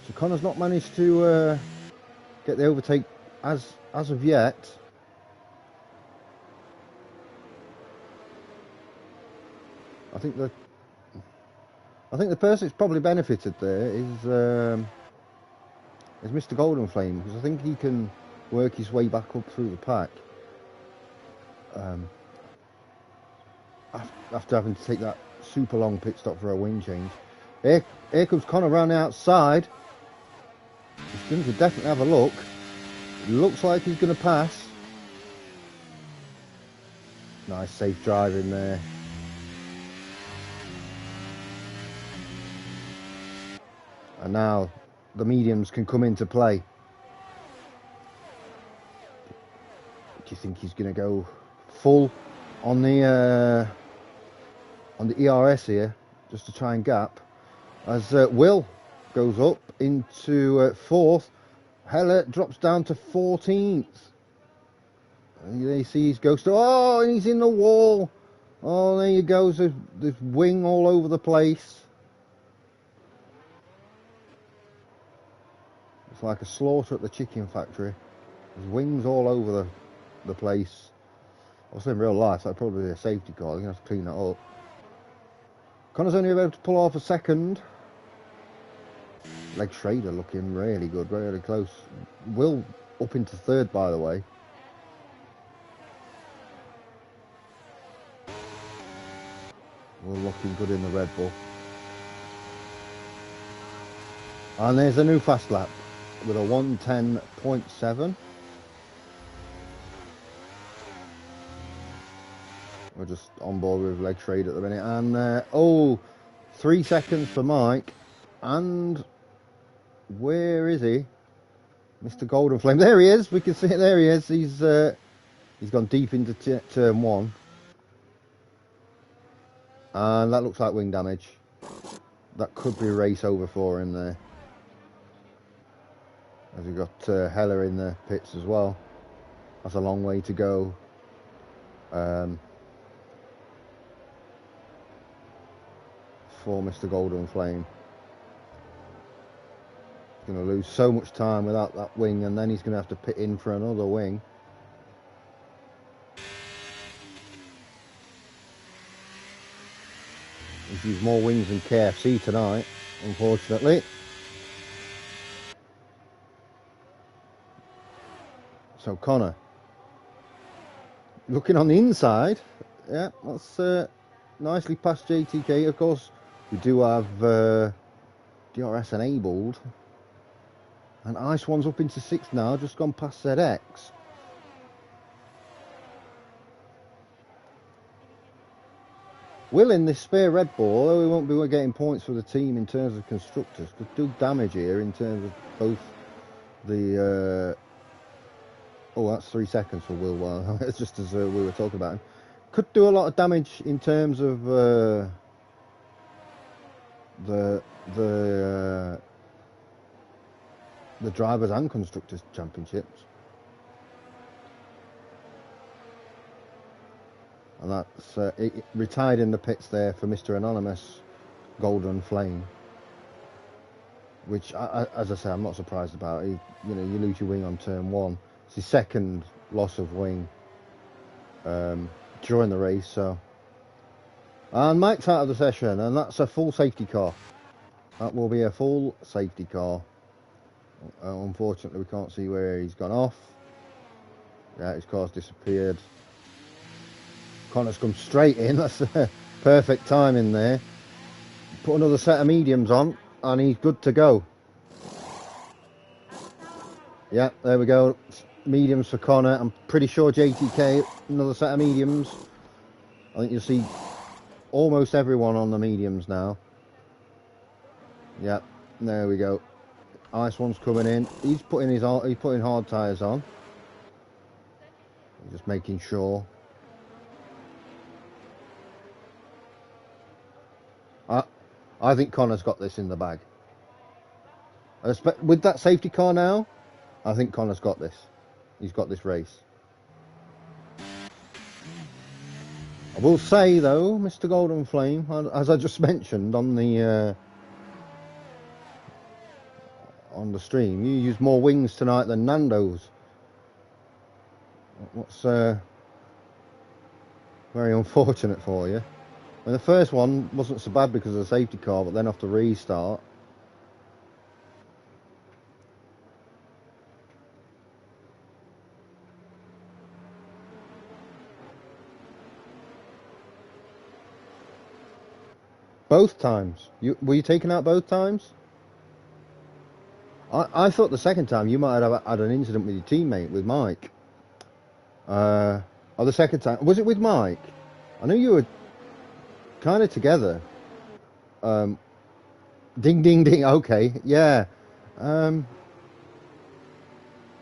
So Connor's not managed to get the overtake as of yet. I think the person that's probably benefited there is Mr. Golden Flame, because I think he can work his way back up through the pack after having to take that super long pit stop for a wing change. Here comes Connor around the outside. He's going to definitely have a look. It looks like he's going to pass. Nice safe driving there. And now the mediums can come into play. Do you think he's going to go full on the ERS here, just to try and gap? As Will goes up into fourth, Heller drops down to 14th. There you see his ghost. Oh, and he's in the wall. Oh, there you go. There's wing all over the place. It's like a slaughter at the chicken factory. There's wings all over the place. Also in real life, that'd probably be a safety car. You're going to have to clean that up. Connor's only able to pull off a second. Leg Schrader looking really good, really close. Will up into third, by the way. Will looking good in the Red Bull. And there's a new fast lap with a 1:10.7. We're just on board with Leg Trade at the minute. And 3 seconds for Mike. And where is he? Mr. Golden Flame. There he is. We can see it. There he is. He's gone deep into turn one. And that looks like wing damage. That could be a race over for him there. As we've got Heller in the pits as well. That's a long way to go. For Mr. Golden Flame. He's going to lose so much time without that wing, and then he's going to have to pit in for another wing. He's used more wings than KFC tonight, unfortunately. So Connor, looking on the inside, yeah, that's nicely past JTK. Of course, we do have DRS enabled, and Ice One's up into 6th now, just gone past ZX. Will in this spare Red Bull, although he won't be getting points for the team in terms of constructors, could do damage here in terms of both the. Oh, that's 3 seconds for Will. Well, it's just as we were talking about him. Could do a lot of damage in terms of the drivers and constructors championships. And that's it retired in the pits there for Mr. Anonymous, Golden Flame. Which, as I say, I'm not surprised about. You lose your wing on turn 1. It's his second loss of wing during the race. So, and Mike's out of the session, and that's a full safety car. That will be a full safety car. Unfortunately, we can't see where he's gone off. Yeah, his car's disappeared. Connor's come straight in. That's perfect timing there. Put another set of mediums on, and he's good to go. Yeah, there we go. Mediums for Connor. I'm pretty sure JTK, another set of mediums. I think you'll see almost everyone on the mediums now. Yeah, there we go. Ice one's coming in. He's putting hard tyres on. Just making sure. I think Connor's got this in the bag. With that safety car now, I think Connor's got this. He's got this race. I will say though, Mr. Golden Flame, as I just mentioned on the stream, you used more wings tonight than Nando's. What's very unfortunate for you. And the first one wasn't so bad because of the safety car, but then after restart. Both times. Were you taken out both times? I thought the second time you might have had an incident with your teammate, with Mike. Or the second time. Was it with Mike? I knew you were kind of together. Ding, ding, ding. Okay, yeah.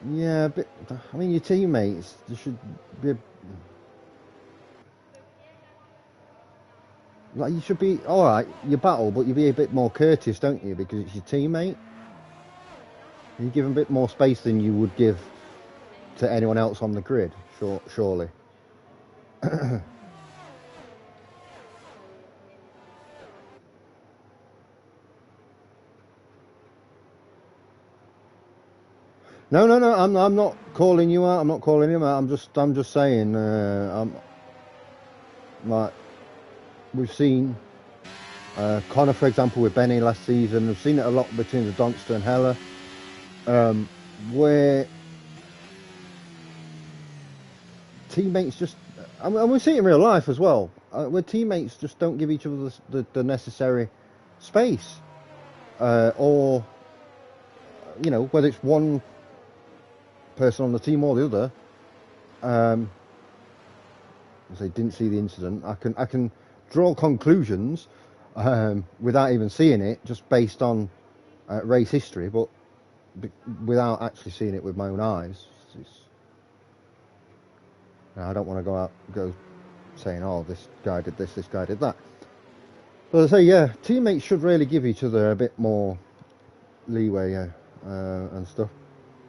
Yeah, but I mean, your teammates, there should be like, you should be all right. You battle, but you be a bit more courteous, don't you? Because it's your teammate. You give them a bit more space than you would give to anyone else on the grid, surely. No. I'm not calling you out. I'm not calling him out. I'm just saying. Like we've seen Connor, for example, with Benny last season. We've seen it a lot between the Donster and Heller, where teammates just, and we see it in real life as well, where teammates just don't give each other the necessary space, or whether it's one person on the team or the other. As they didn't see the incident, I can draw conclusions without even seeing it, just based on race history, but without actually seeing it with my own eyes. I don't want to go saying, oh, this guy did this guy did that. But I say, yeah, teammates should really give each other a bit more leeway and stuff.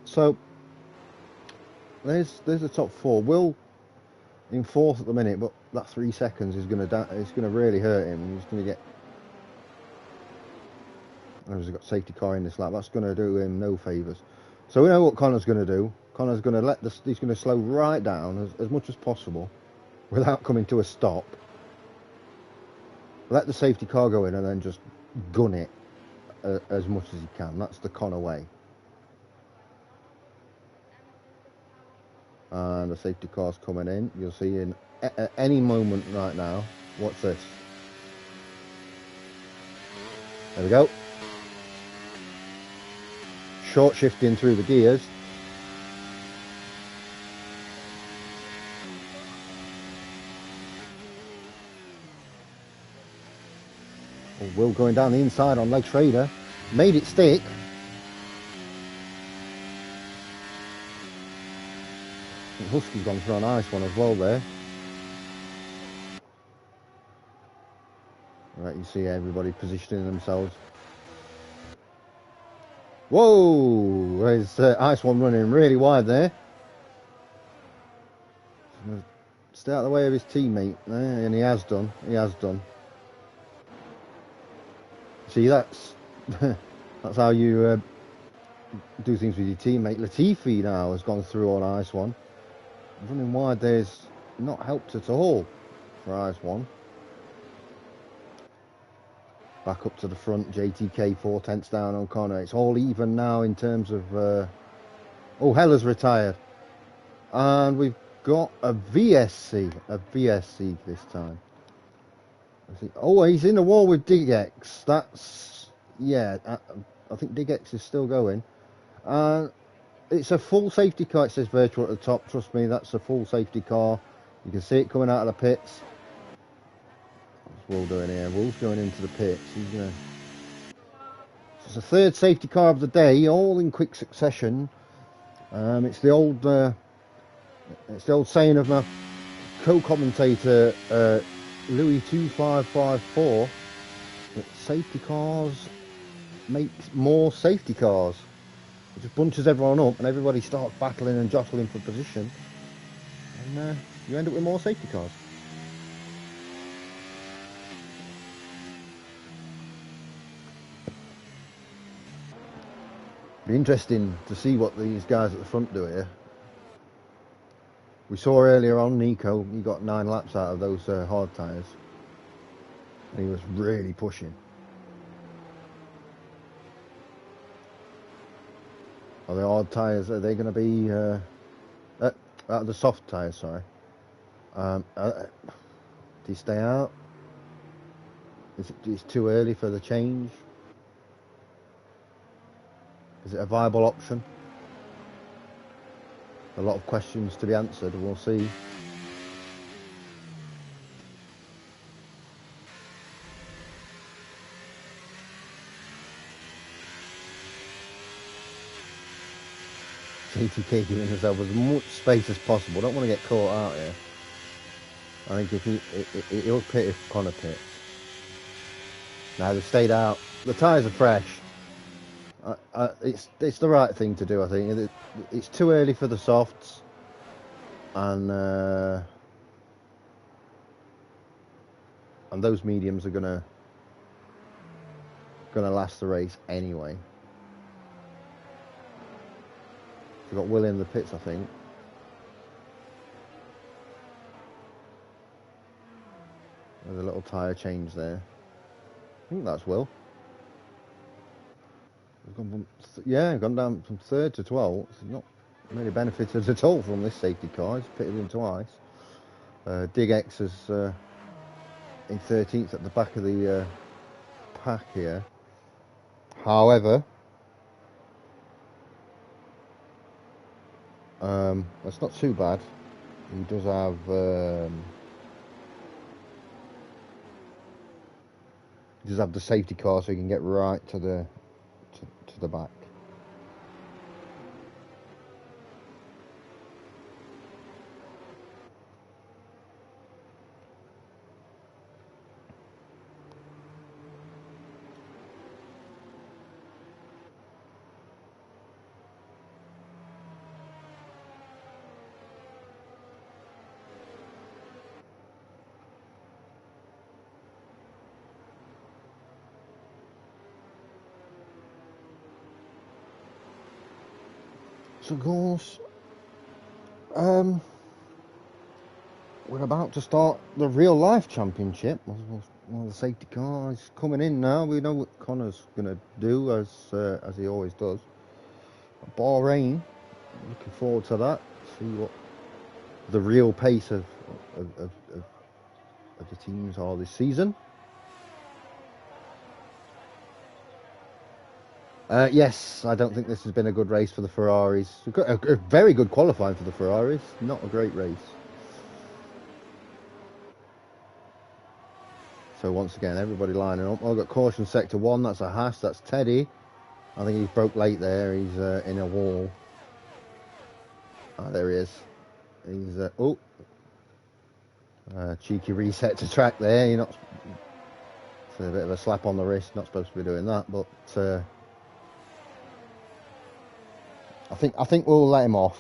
So there's the top 4. Will in 4th at the minute, but that 3 seconds is gonna really hurt him. He's gonna get. He's got safety car in this lap. That's gonna do him no favours. So we know what Connor's gonna do. Connor's gonna he's gonna slow right down as much as possible, without coming to a stop. Let the safety car go in and then just gun it as much as he can. That's the Connor way. And the safety car's coming in. You'll see in at any moment right now. Watch this. There we go. Short shifting through the gears. Will going down the inside on leg Schrader. Made it stick. Husky's gone for a nice one as well there. Right, you see everybody positioning themselves. Whoa! There's Ice One running really wide there. Stay out of the way of his teammate there, and he has done. He has done. See, that's that's how you do things with your teammate. Latifi now has gone through on Ice One. Running wide there's not helped at all for Ice One. Back up to the front, JTK 4/10 down on Connor. It's all even now in terms of... oh, Heller's retired. And we've got a VSC this time. Oh, he's in the wall with Digex. That's... yeah, I think Digex is still going. It's a full safety car, it says virtual at the top. Trust me, that's a full safety car. You can see it coming out of the pits. What's Will doing here? Will's going into the pits. He's gonna... It's the third safety car of the day, all in quick succession. It's the old saying of my co-commentator Louis 2554 that safety cars make more safety cars. It just bunches everyone up and everybody starts battling and jostling for position, and you end up with more safety cars. Be interesting to see what these guys at the front do here. We saw earlier on Nico, he got 9 laps out of those hard tyres. And he was really pushing. Are the hard tyres, are they going to be... the soft tyres, sorry. Do you stay out? It's too early for the change? Is it a viable option? A lot of questions to be answered, and we'll see. JTK giving himself as much space as possible. Don't want to get caught out here. I think if he'll pit if Connor pits. Now they've stayed out. The tyres are fresh. It's the right thing to do, I think. It's too early for the softs, and those mediums are gonna last the race anyway. We've got Will in the pits, I think. There's a little tyre change there. I think that's Will. Gone down from 3rd to 12th. He's not really benefited at all from this safety car. He's pitted in twice. Digex is in 13th at the back of the pack here. However, that's not too bad. He does have the safety car, so he can get right to the back. So, of course, we're about to start the real life championship. Well, the safety car is coming in now. We know what Connor's going to do, as he always does. Bahrain, looking forward to that. See what the real pace of the teams are this season. Yes, I don't think this has been a good race for the Ferraris. We've got a very good qualifying for the Ferraris, not a great race. So once again, everybody lining up. I've got caution sector 1, that's a Haas, that's Teddy. I think he broke late there, he's in a wall. Ah, there he is. He's, cheeky reset to track there. You're not. It's a bit of a slap on the wrist. Not supposed to be doing that, but I think we'll let him off.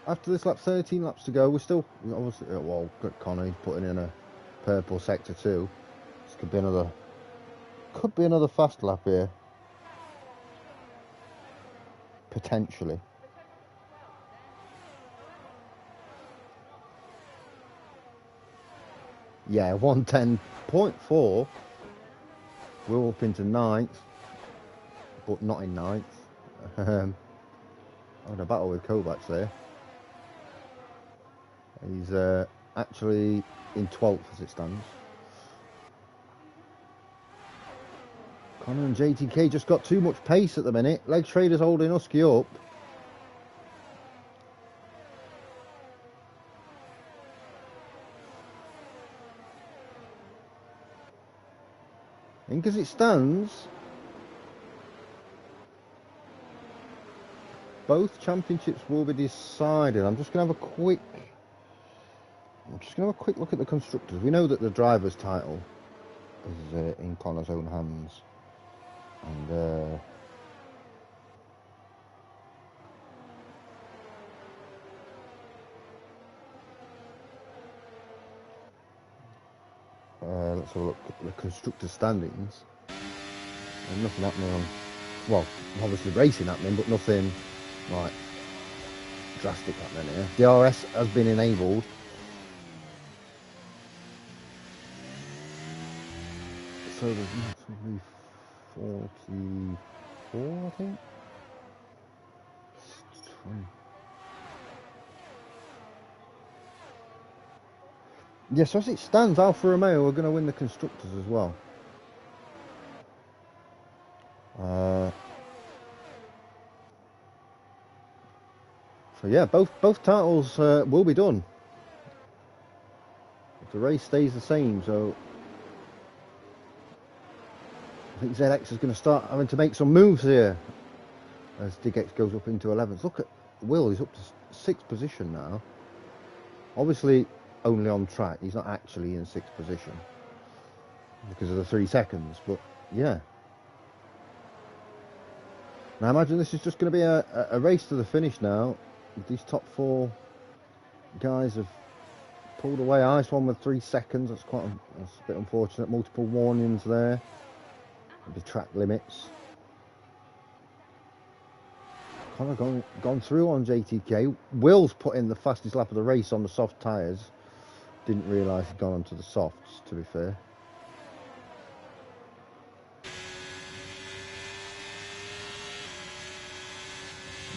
After this lap, 13 laps to go. We're still obviously well. Connor's putting in a purple sector 2. This could be another fast lap here, potentially. Yeah, 110.4. We're up into 9th, but not in 9th. Having a battle with Kovacs there. He's actually in 12th as it stands. Connor and JTK just got too much pace at the minute. Leg Trader's holding Husky up. I think as it stands, both championships will be decided. I'm just going to have a quick look at the constructors. We know that the driver's title is in Connor's own hands, and let's have a look at the constructor standings. And nothing happening on, well, obviously racing happening, but nothing like drastic happening here. The IRS has been enabled. So there's probably 44, I think. 20. Yes, so as it stands, Alfa Romeo are going to win the constructors as well. So yeah, both titles will be done if the race stays the same. So I think ZX is going to start having to make some moves here as DigX goes up into 11th. Look at Will, he's up to 6th position now. Obviously only on track, he's not actually in 6th position because of the 3 seconds, but yeah. Now I imagine this is just going to be a race to the finish now. These top 4 guys have pulled away. Ice one with 3 seconds. That's a bit unfortunate. Multiple warnings there. The track limits. Connor gone through on JTK. Will's put in the fastest lap of the race on the soft tyres. Didn't realise he'd gone onto the softs, to be fair.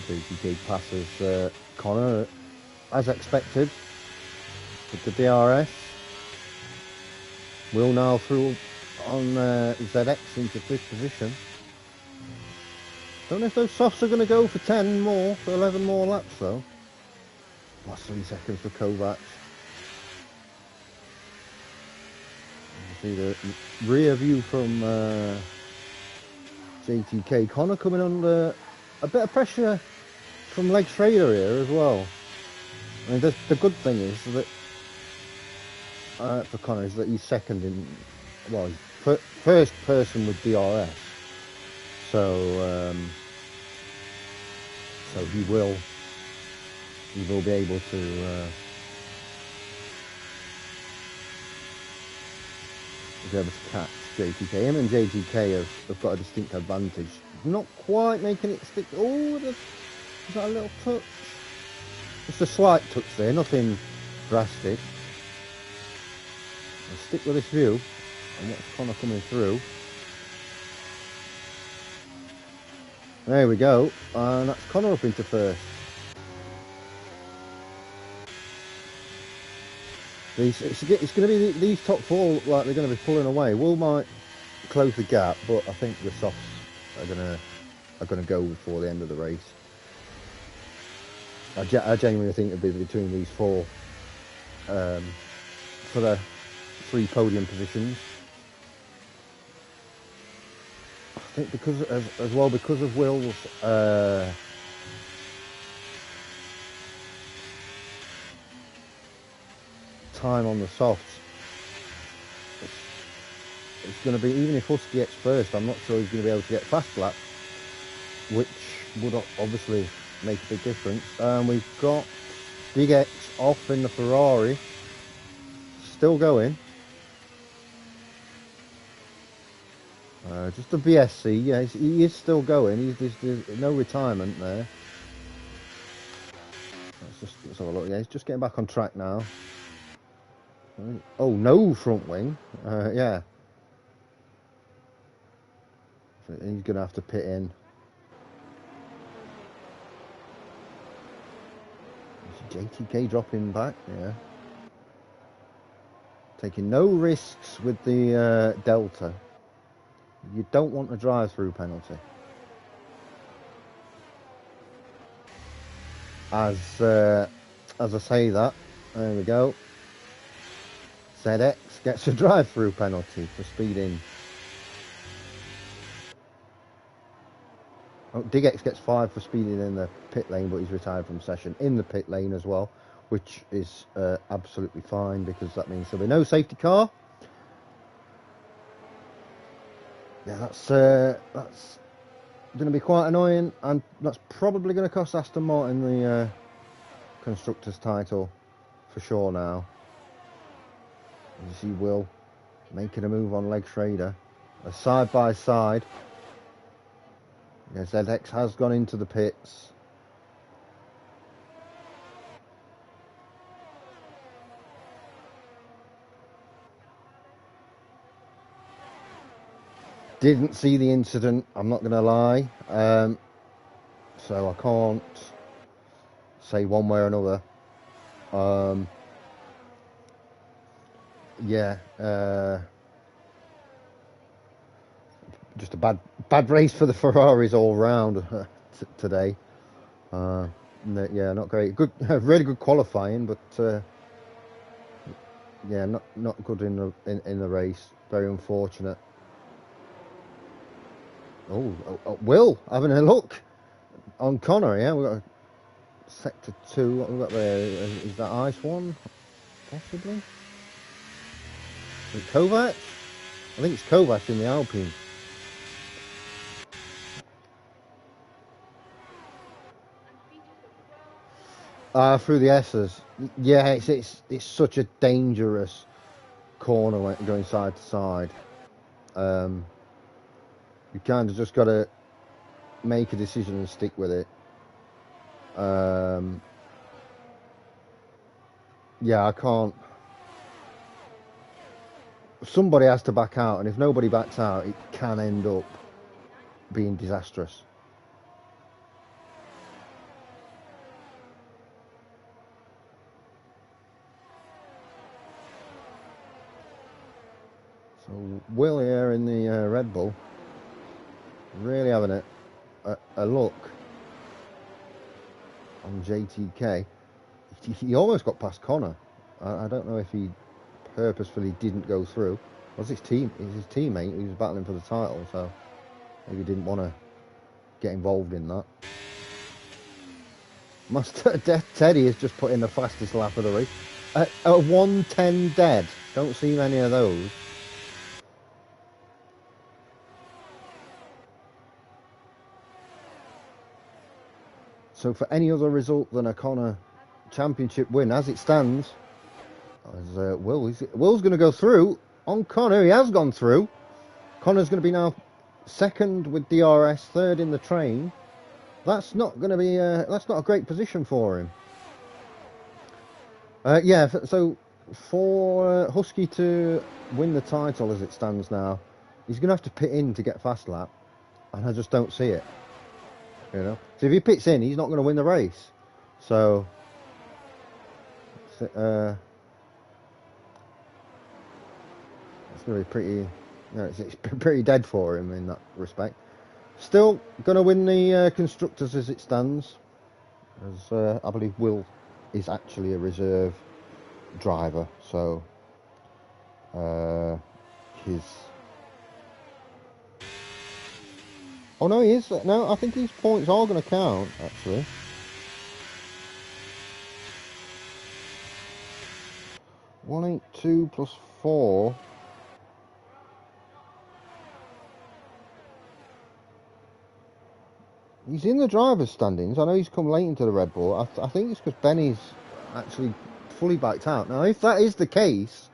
JTK passes Connor as expected with the DRS. Will now through on ZX into 5th position. Don't know if those softs are going to go for 10 more, for 11 more laps though. Last 3 seconds for Kovacs. You see the rear view from JTK. Connor coming under a bit of pressure from Leg Trader here as well. I mean, the good thing is that for Connor is that he's second in, well, he's first person with DRS. So he will be able to catch JTK. Him and JTK have got a distinct advantage. Not quite making it stick. Oh, is that a little touch? Just a slight touch there, nothing drastic. I'll stick with this view and watch Connor coming through. There we go, and that's Connor up into 1st. It's going to be these top four, like they're going to be pulling away. Will might close the gap, but I think the softs are gonna go before the end of the race. I genuinely think it'll be between these four for the 3 podium positions. I think because as well because of Will's time on the softs, it's going to be, even if Husky gets first, I'm not sure he's going to be able to get fast lap, which would obviously make a big difference. We've got Big X off in the Ferrari, still going. Just a BSC, yeah, he is still going. There's no retirement there. Let's have a look. Yeah, he's just getting back on track now. Oh, no front wing. Yeah. So he's going to have to pit in. JTK dropping back, yeah. Taking no risks with the Delta. You don't want a drive-through penalty. As I say that, there we go. ZX gets a drive-through penalty for speeding. Oh, DigX gets 5 for speeding in the pit lane, but he's retired from session in the pit lane as well, which is absolutely fine because that means there'll be no safety car. Yeah, that's going to be quite annoying, and that's probably going to cost Aston Martin the constructors title for sure now. You see Will making a move on Leg Schrader, a side by side. Yeah, ZX has gone into the pits. Didn't see the incident, I'm not going to lie. So I can't say one way or another. Yeah, just a bad race for the Ferraris all round today. Yeah, not great. Good, really good qualifying, but yeah, not good in the race. Very unfortunate. Oh, Will having a look on Connor. Yeah, we've got a sector 2. What have we got there? Is that ice one? Possibly. Is it Kovac? I think it's Kovac in the Alpine. Through the S's. Yeah, it's such a dangerous corner going side to side. You kind of just got to make a decision and stick with it. Yeah, I can't. Somebody has to back out, and if nobody backs out, it can end up being disastrous. So Will here in the Red Bull, really having a look on JTK. He almost got past Connor. I don't know if he purposefully didn't go through. It was his teammate who was battling for the title, so maybe he didn't want to get involved in that. Master Teddy has just put in the fastest lap of the race. A 1:10 dead. Don't see many of those. So for any other result than a Connor championship win, as it stands, as Will's going to go through on Connor. He has gone through. Connor's going to be now second with DRS, third in the train. That's not going to be. That's not a great position for him. Yeah. So for Husky to win the title as it stands now, he's going to have to pit in to get fast lap, and I just don't see it. You know. So if he pits in, he's not going to win the race. So. It's going to be pretty, it's pretty dead for him in that respect. Still going to win the constructors as it stands, as I believe Will is actually a reserve driver, so his. Oh no, he is. No, I think his points are going to count actually. $182 plus 4. He's in the driver's standings. I know he's come late into the Red Bull. I think it's because Benny's actually fully backed out. Now, if that is the case,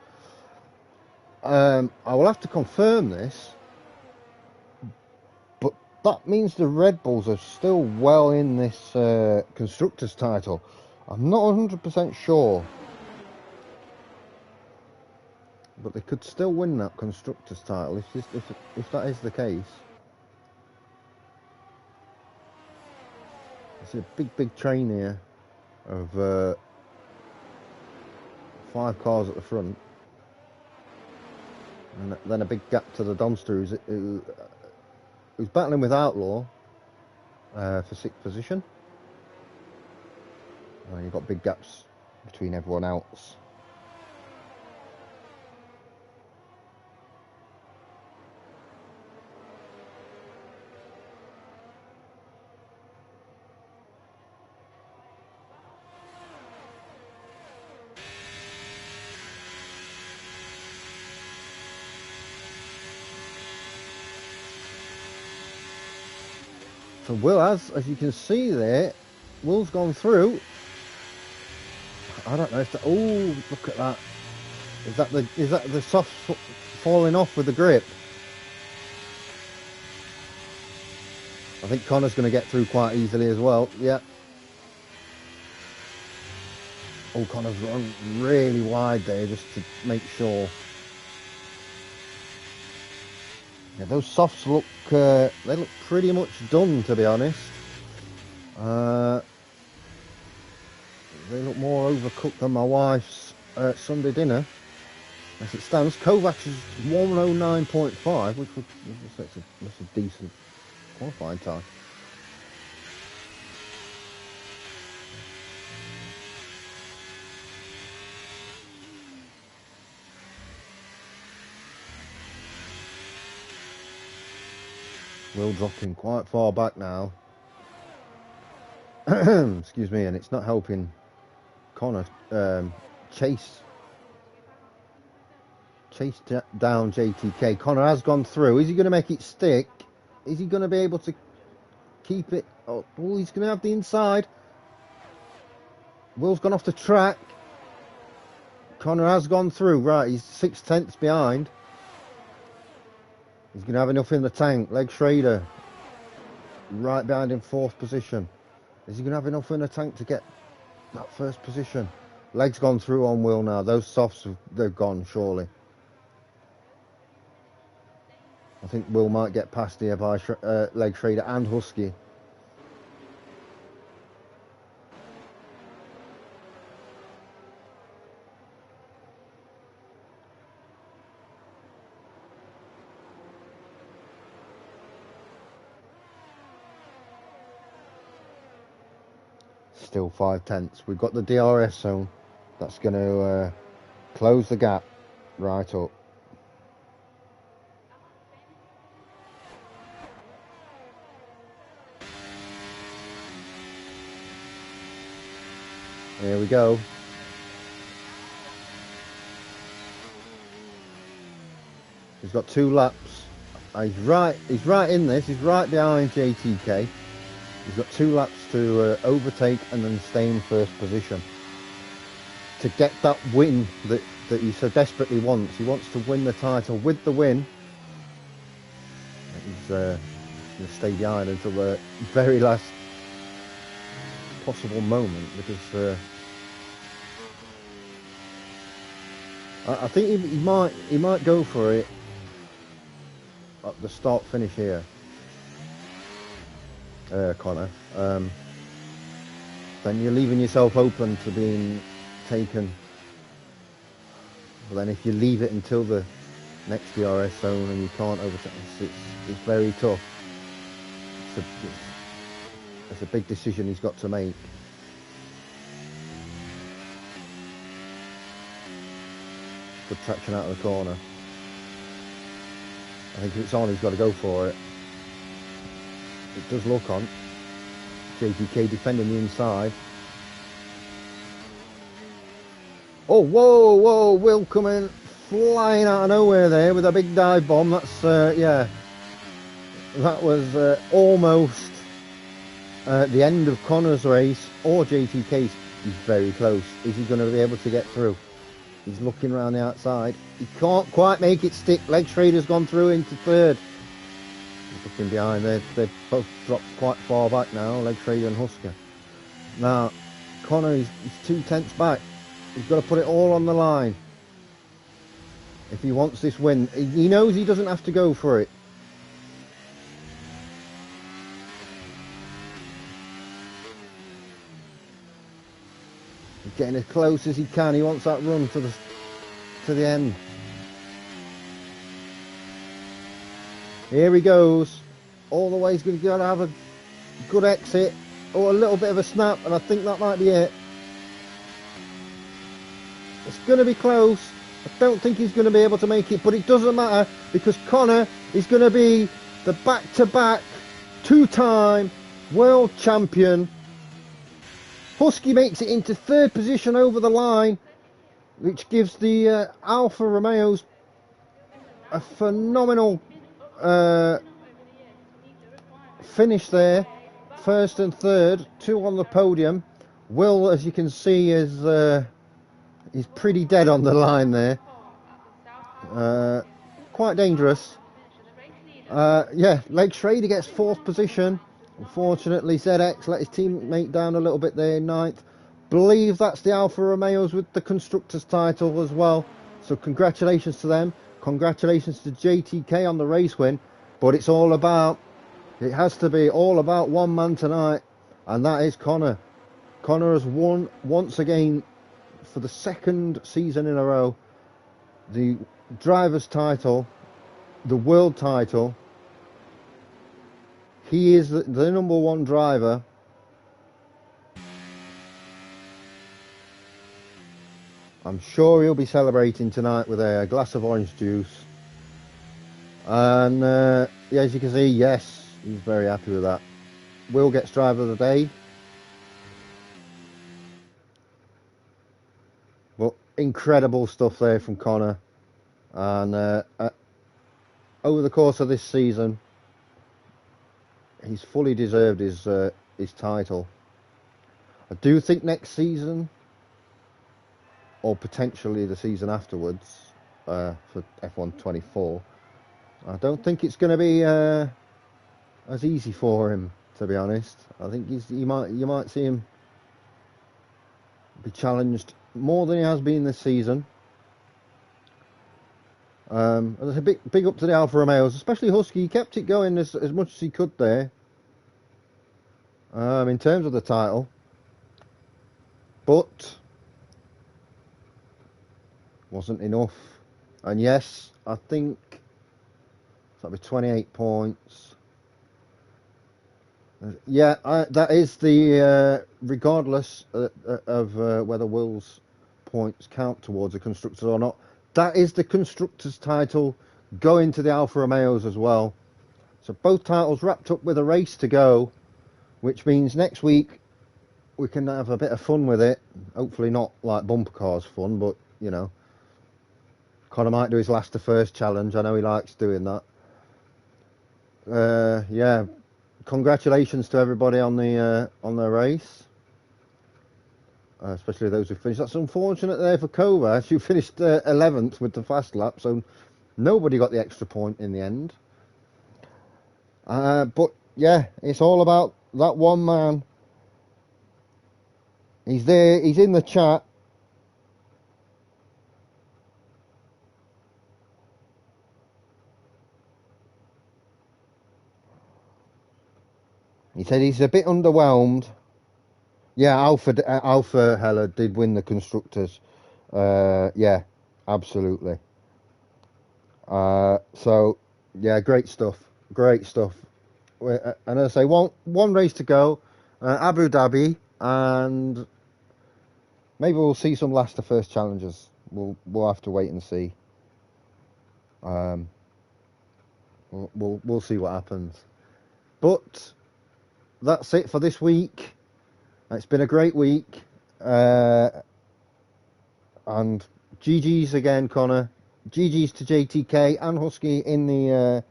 I will have to confirm this. But that means the Red Bulls are still well in this constructors title. I'm not 100% sure. But they could still win that constructors title if that is the case. It's a big train here of 5 cars at the front, and then a big gap to the Donster who's battling with Outlaw for 6th position. You've got big gaps between everyone else. So Will has, as you can see there, Will's gone through. I don't know if that. Oh, look at that! Is that the soft falling off with the grip? I think Connor's going to get through quite easily as well. Yeah. Oh, Connor's run really wide there just to make sure. Yeah, those softs look they look pretty much done, to be honest. They look more overcooked than my wife's Sunday dinner. As it stands, Kovacs is 109.5, which that's a decent qualifying time. Will dropping quite far back now. Excuse me, and it's not helping Connor chase down JTK. Connor has gone through. Is he going to make it stick? Is he going to be able to keep it? Oh, he's going to have the inside. Will's gone off the track. Connor has gone through. Right, he's 6/10 behind. He's going to have enough in the tank. Leg Schrader right behind in 4th position. Is he going to have enough in the tank to get that 1st position? Leg's gone through on Will now. Those softs, they've gone, surely. I think Will might get past here by Leg Schrader and Husky. Still 5/10. We've got the DRS zone. That's going to close the gap right up. Here we go. He's got 2 laps. He's right in this. He's right behind JTK. He's got 2 laps to overtake and then stay in 1st position. To get that win that he so desperately wants. He wants to win the title. With the win, he's going to stay behind until the very last possible moment, because I think he might go for it at the start finish here, Connor. Then you're leaving yourself open to being taken. But then if you leave it until the next DRS zone, and you can't overtake. It's very tough. It's a big decision he's got to make. Good traction out of the corner. I think if it's on, he's got to go for it. It does look on. JTK defending the inside. Oh, whoa, Will coming flying out of nowhere there with a big dive bomb. That's, yeah, that was almost the end of Connor's race, or JTK's. He's very close. Is he going to be able to get through? He's looking around the outside. He can't quite make it stick. Leg Schrader's gone through into third. He's looking behind. They've both dropped quite far back now, Leg Schrader and Husker. Now, Connor is 2 tenths back. He's got to put it all on the line if he wants this win. He knows he doesn't have to go for it. He's getting as close as he can. He wants that run to the end. Here he goes. All the way. He's going to have a good exit or a little bit of a snap, and I think that might be it. It's going to be close. I don't think he's going to be able to make it, but it doesn't matter because Connor is going to be the back-to-back 2-time world champion. Husky makes it into third position over the line, which gives the Alfa Romeos a phenomenal finish there. First and third, 2 on the podium. Will, as you can see, is pretty dead on the line there. Quite dangerous. Yeah, Leg Schrader gets 4th position. Unfortunately, ZX let his teammate down a little bit there in 9th. Believe that's the Alfa Romeos with the Constructors title as well. So congratulations to them. Congratulations to JTK on the race win. But it has to be all about one man tonight, and that is Connor. Connor has won once again for the 2nd season in a row. The driver's title, the world title. He is the number 1 driver. I'm sure he'll be celebrating tonight with a glass of orange juice. And yeah, as you can see, yes, he's very happy with that. Will gets driver of the day. But incredible stuff there from Connor. And over the course of this season, he's fully deserved his title. I do think next season, or potentially the season afterwards, for F1 24, I don't think it's going to be as easy for him, to be honest. I think you might see him be challenged more than he has been this season. There's a big up to the Alfa Romeos, especially Husky. He kept it going as much as he could there. In terms of the title, but wasn't enough. And yes, I think that'll be 28 points. Yeah, that is the regardless of whether Will's points count towards the Constructors or not. That is the Constructors title going to the Alfa Romeos as well. So both titles wrapped up with a race to go, which means next week we can have a bit of fun with it. Hopefully not like bumper cars fun, but you know, Connor might do his last to first challenge. I know he likes doing that. Yeah, congratulations to everybody on the race, especially those who finished. That's unfortunate there for Kovac, who finished 11th with the fast lap, so nobody got the extra point in the end. But yeah, it's all about that one man. He's there, he's in the chat. He said he's a bit underwhelmed. Yeah, Alpha Heller did win the Constructors. Yeah, absolutely. So yeah, great stuff. Great stuff. And as I say, one race to go, Abu Dhabi, and maybe we'll see some last to first challenges. We'll have to wait and see. We'll see what happens. But that's it for this week. It's been a great week, and GG's again, Connor. GG's to JTK and Husky in the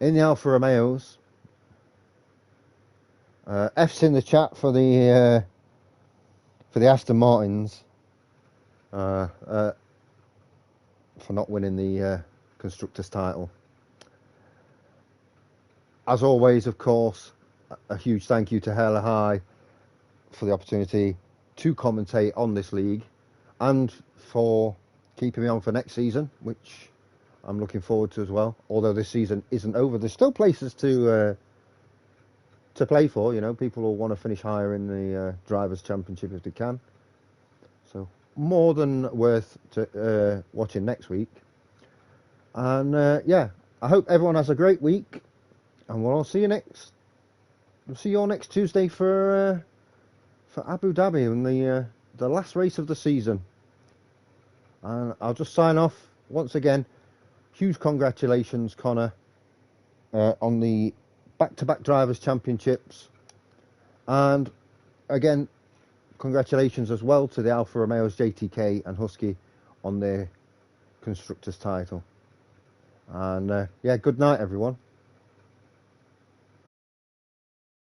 Alfa Romeos. F's in the chat for the Aston Martins for not winning the constructors title. As always, of course, a huge thank you to Hella High for the opportunity to commentate on this league and for keeping me on for next season, which I'm looking forward to as well. Although this season isn't over, there's still places to play for. You know, people will want to finish higher in the Drivers' Championship if they can. So more than worth watching next week. And yeah, I hope everyone has a great week, and we'll see you next. We'll see you all next Tuesday for Abu Dhabi and the last race of the season. And I'll just sign off once again. Huge congratulations, Connor, on the back-to-back Drivers' Championships. And again, congratulations as well to the Alfa Romeos, JTK and Husky on their Constructors title. And yeah, good night, everyone.